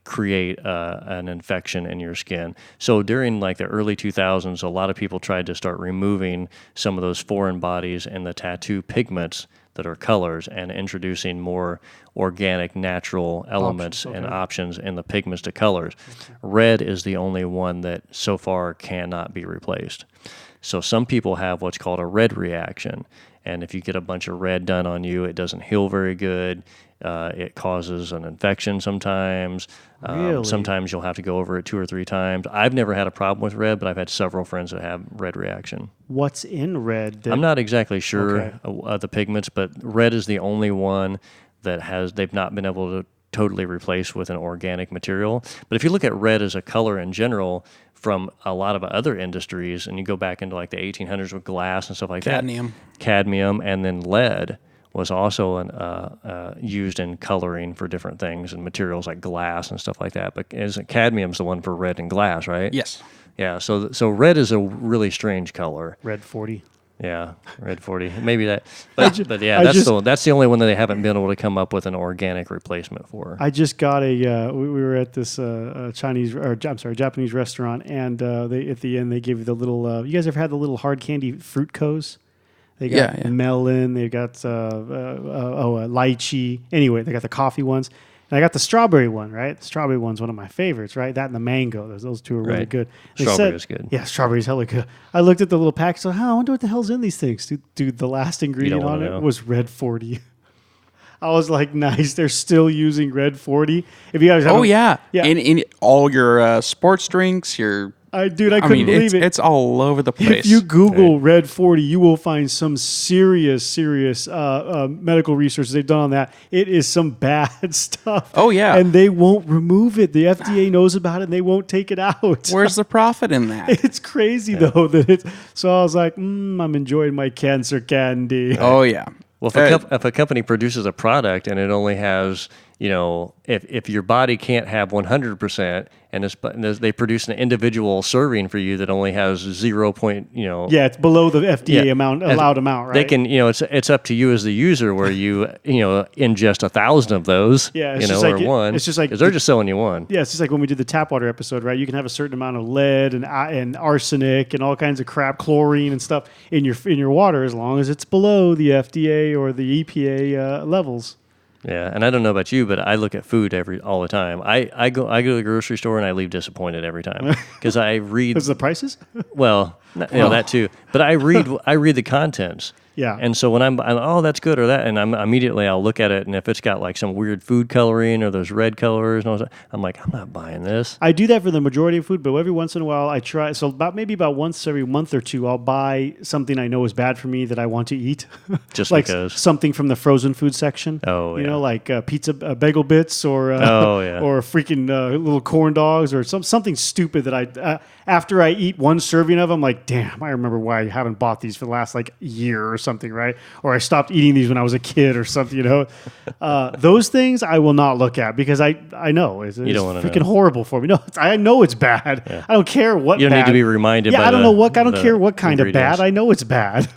create an infection in your skin. So during like the early 2000s, a lot of people tried to start removing some of those foreign bodies and the tattoo pigments that are colors and introducing more organic, natural elements and options in the pigments to colors. Red is the only one that so far cannot be replaced. So some people have what's called a red reaction. And if you get a bunch of red done on you, it doesn't heal very good. It causes an infection sometimes. Really? Sometimes you'll have to go over it 2 or 3 times. I've never had a problem with red, but I've had several friends that have red reaction. What's in red? I'm not exactly sure the pigments, but red is the only one that they've not been able to totally replace with an organic material. But if you look at red as a color in general from a lot of other industries, and you go back into like the 1800s with glass and stuff like Cadmium. that. Cadmium. And then lead was also used in coloring for different things and materials like glass and stuff like that. But cadmium's the one for red and glass, right? Yes. Yeah, so red is a really strange color. Red 40. Yeah, red 40. Maybe that. But yeah, that's the only one that they haven't been able to come up with an organic replacement for. I just got we were at this Japanese restaurant, and they at the end they give you the little. You guys ever had the little hard candy fruit cones? They got melon. They got lychee. Anyway, they got the coffee ones. And I got the strawberry one, right? The strawberry one's one of my favorites, right? That and the mango. Those two are really good. Strawberry is good. Yeah, strawberry's hella good. I looked at the little pack, so I wonder what the hell's in these things. Dude, the last ingredient on it was red 40. I was like, nice. They're still using red 40. If you guys yeah. In all your sports drinks, I couldn't believe it. It's all over the place. If you Google Red 40, you will find some serious medical research they've done on that. It is some bad stuff. Oh, yeah. And they won't remove it. The FDA knows about it, and they won't take it out. Where's the profit in that? It's crazy, though. So I was like, I'm enjoying my cancer candy. Oh, yeah. Well, if a company produces a product and it only has, if your body can't have 100% and they produce an individual serving for you that only has 0. Yeah, it's below the FDA allowed amount, right? They can, it's up to you as the user where you, ingest 1,000 of those, or one. It's just like because they're just selling you one. Yeah, it's just like when we did the tap water episode, right? You can have a certain amount of lead and arsenic and all kinds of crap, chlorine and stuff in your water as long as it's below the FDA or the EPA levels. Yeah, and I don't know about you, but I look at food all the time. I go to the grocery store and I leave disappointed every time because I read. Because the prices? Well, that too. But I read the contents. Yeah. And so when I'm that's good or that, and I'll look at it, and if it's got like some weird food coloring or those red colors, and all that, I'm like, I'm not buying this. I do that for the majority of food, but every once in a while I try. So about once every month or two, I'll buy something I know is bad for me that I want to eat. Just like because. Something from the frozen food section. Oh, yeah. Like pizza bagel bits or or freaking little corn dogs or something stupid that I after I eat one serving of them, I'm like, damn, I remember why I haven't bought these for the last like year or something, right? Or I stopped eating these when I was a kid or something, Those things I will not look at because I know it's freaking horrible for me. No, I know it's bad. Yeah. I don't care what. You don't need to be reminded. Yeah, I don't care what kind of bad. I know it's bad.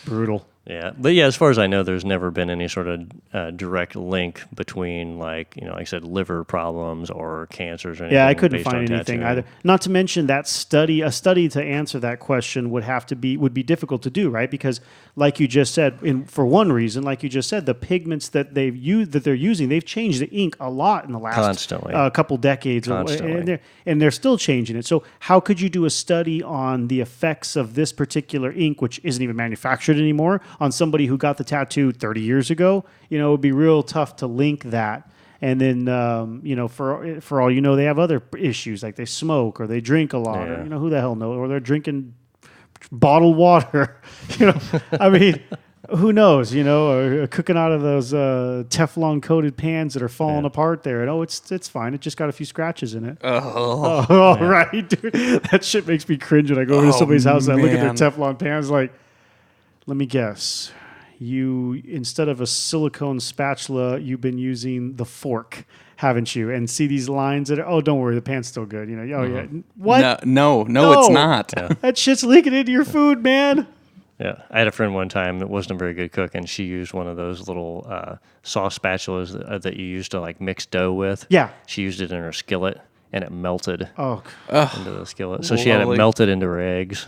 Brutal. Yeah, but as far as I know, there's never been any sort of direct link between, like I said, liver problems or cancers or anything. Yeah, I couldn't find anything either. Not to mention that a study to answer that question would be difficult to do, right? Because, like you just said, for one reason, like you just said, the pigments that they're using, they've changed the ink a lot in the last couple decades, and they're still changing it. So, how could you do a study on the effects of this particular ink, which isn't even manufactured anymore, on somebody who got the tattoo 30 years ago? It would be real tough to link that. And then, for all you know, they have other issues, like they smoke or they drink a lot, or, who the hell knows, or they're drinking bottled water. I mean, who knows, or cooking out of those Teflon coated pans that are falling apart there. And it's fine. It just got a few scratches in it. Right, dude. That shit makes me cringe when I go over to somebody's house and I look at their Teflon pans like, let me guess. You, instead of a silicone spatula, you've been using the fork, haven't you? And see these lines that are, don't worry, the pan's still good. Yeah. What? No, it's not. That shit's leaking into your food, man. Yeah, I had a friend one time that wasn't a very good cook, and she used one of those little sauce spatulas that you used to like mix dough with. Yeah. She used it in her skillet, and it melted Oh, into the skillet. So she had it Lovely. melted into her eggs.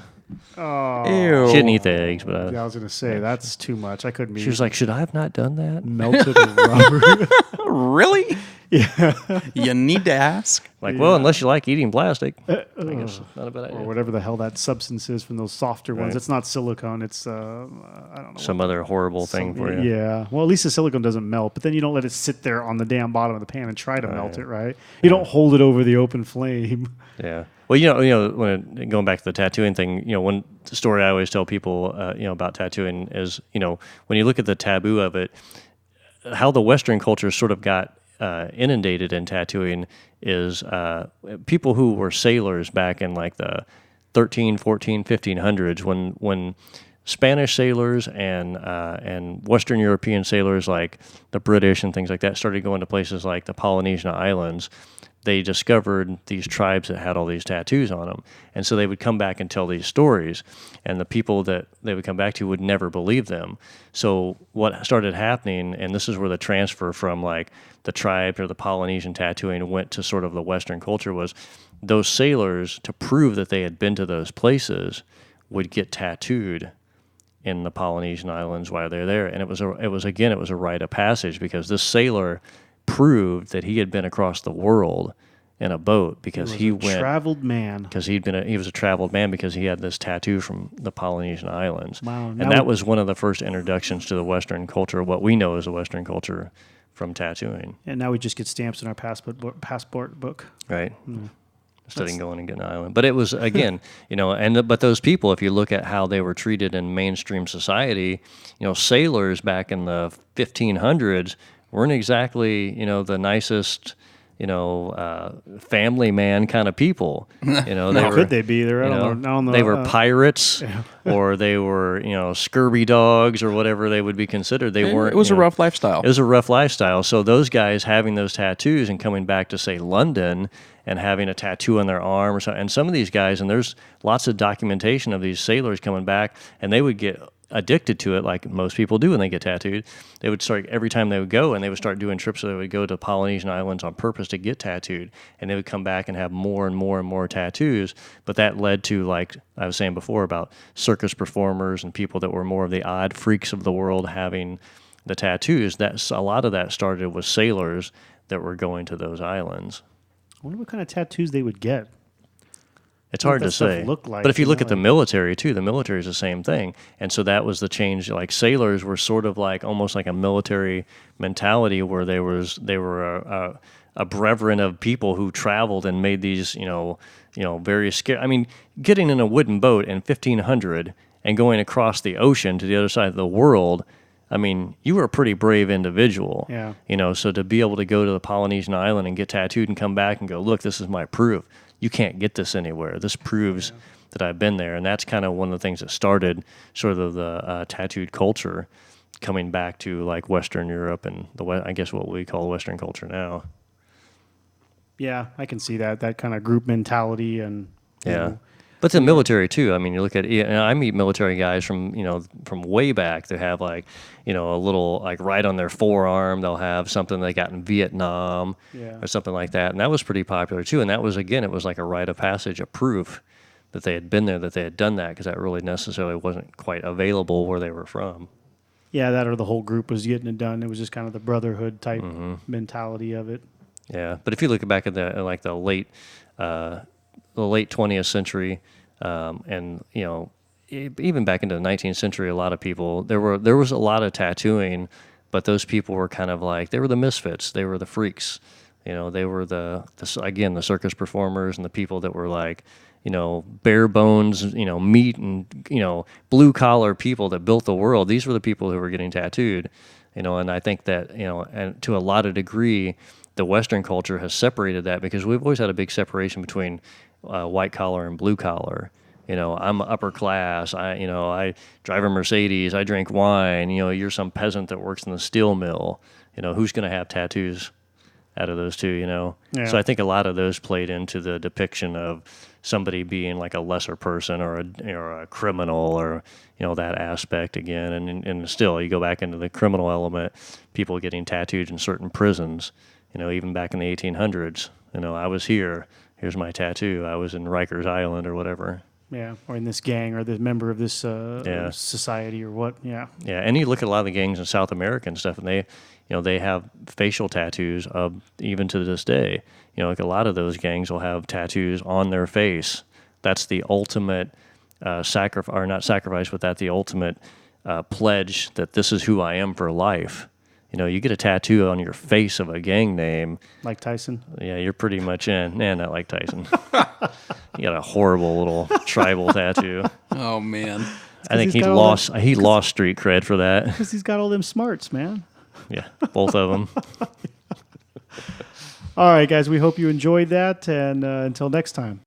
Ew. She didn't eat the eggs, but yeah, I was going to say, that's too much. I couldn't be she was like, "Should I have not done that?" melted rubber. Really? Yeah. You need to ask. Like, well, unless you like eating plastic, I guess it's not a bad Or idea. whatever the hell that substance is from those softer ones. Right. It's not silicone. It's, I don't know. Some other horrible thing for you. Yeah. Well, at least the silicone doesn't melt, but then you don't let it sit there on the damn bottom of the pan and try to melt it, right? You don't hold it over the open flame. Yeah. Well, when going back to the tattooing thing, one story I always tell people, about tattooing is, when you look at the taboo of it, how the Western culture sort of got inundated in tattooing is people who were sailors back in like the 13, 14, 1500s when Spanish sailors and Western European sailors like the British and things like that started going to places like the Polynesian Islands. They discovered these tribes that had all these tattoos on them. And so they would come back and tell these stories, and the people that they would come back to would never believe them. So what started happening, and this is where the transfer from like the tribes or the Polynesian tattooing went to sort of the Western culture, was those sailors, to prove that they had been to those places, would get tattooed in the Polynesian Islands while they're there. And it was a rite of passage, because this sailor proved that he had been across the world in a boat because he went traveled man. Because he was a traveled man because he had this tattoo from the Polynesian Islands. Wow. And that was one of the first introductions to the Western culture, what we know as the Western culture from tattooing. And now we just get stamps in our passport book. Right. Instead of going and getting an island. But it was, again, but those people, if you look at how they were treated in mainstream society, sailors back in the 1500s weren't exactly, the nicest, family man kind of people. How could they be? They're they were pirates, or they were, scurvy dogs, or whatever they would be considered. They weren't. It was a rough lifestyle. It was a rough lifestyle. So those guys having those tattoos and coming back to, say, London and having a tattoo on their arm or something, and some of these guys, and there's lots of documentation of these sailors coming back, and they would get addicted to it, like most people do when they get tattooed. They would start, every time they would go, and they would start doing trips, so they would go to Polynesian Islands on purpose to get tattooed, and they would come back and have more and more and more tattoos. But that led to, like I was saying before, about circus performers and people that were more of the odd freaks of the world having the tattoos. That's a lot of that started with sailors that were going to those islands. I wonder what kind of tattoos they would get. It's hard to that stuff say. look like, But if you look at the like- military too, the military is the same thing. And so that was the change. Like sailors were sort of like almost like a military mentality, where they were a brethren of people who traveled and made these, very scary. I mean, getting in a wooden boat in 1500 and going across the ocean to the other side of the world, I mean, you were a pretty brave individual. Yeah. So to be able to go to the Polynesian island and get tattooed and come back and go, look, this is my proof. You can't get this anywhere. This proves that I've been there. And that's kind of one of the things that started sort of the tattooed culture coming back to like Western Europe and I guess what we call Western culture now. Yeah, I can see that kind of group mentality and you know, But the military too. I mean, you look at, I meet military guys from way back. They have like, a little like right on their forearm. They'll have something they got in Vietnam or something like that. And that was pretty popular too. And that was, again, it was like a rite of passage, a proof that they had been there, that they had done that, because that really necessarily wasn't quite available where they were from. Yeah, that or the whole group was getting it done. It was just kind of the brotherhood type mentality of it. Yeah, but if you look back at the late 20th century, and even back into the 19th century, a lot of people there was a lot of tattooing, but those people were kind of like, they were the misfits, they were the freaks, they were the circus performers and the people that were like, bare bones, meat and blue collar people that built the world. These were the people who were getting tattooed, and I think that and to a lot of degree, the Western culture has separated that, because we've always had a big separation between white collar and blue collar. I'm upper class. I drive a Mercedes. I drink wine. You're some peasant that works in the steel mill. Who's going to have tattoos out of those two? Yeah. So I think a lot of those played into the depiction of somebody being like a lesser person or a criminal or that aspect again. And still, you go back into the criminal element, people getting tattooed in certain prisons. Even back in the 1800s. I was here. Here's my tattoo. I was in Rikers Island or whatever. Yeah, or in this gang, or the member of this society, or what? Yeah. Yeah, and you look at a lot of the gangs in South America and stuff, and they have facial tattoos even to this day. Like a lot of those gangs will have tattoos on their face. That's the ultimate sacrifice, or not sacrifice, but that's the ultimate pledge that this is who I am for life. You get a tattoo on your face of a gang name. Like Tyson? Yeah, you're pretty much in. Nah, not like Tyson. You got a horrible little tribal tattoo. Oh, man. I think he lost street cred for that. Because he's got all them smarts, man. Yeah, both of them. All right, guys, we hope you enjoyed that, and until next time.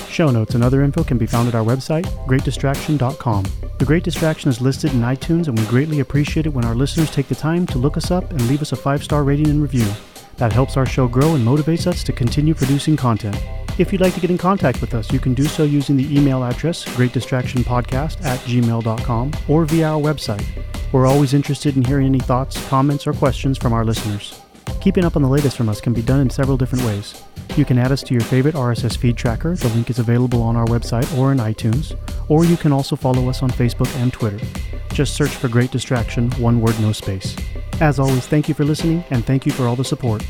Show notes and other info can be found at our website, greatdistraction.com. The Great Distraction is listed in iTunes, and we greatly appreciate it when our listeners take the time to look us up and leave us a 5-star rating and review. That helps our show grow and motivates us to continue producing content. If you'd like to get in contact with us, you can do so using the email address, greatdistractionpodcast@gmail.com, or via our website. We're always interested in hearing any thoughts, comments, or questions from our listeners. Keeping up on the latest from us can be done in several different ways. You can add us to your favorite RSS feed tracker. The link is available on our website or in iTunes. Or you can also follow us on Facebook and Twitter. Just search for Great Distraction, one word, no space. As always, thank you for listening, and thank you for all the support.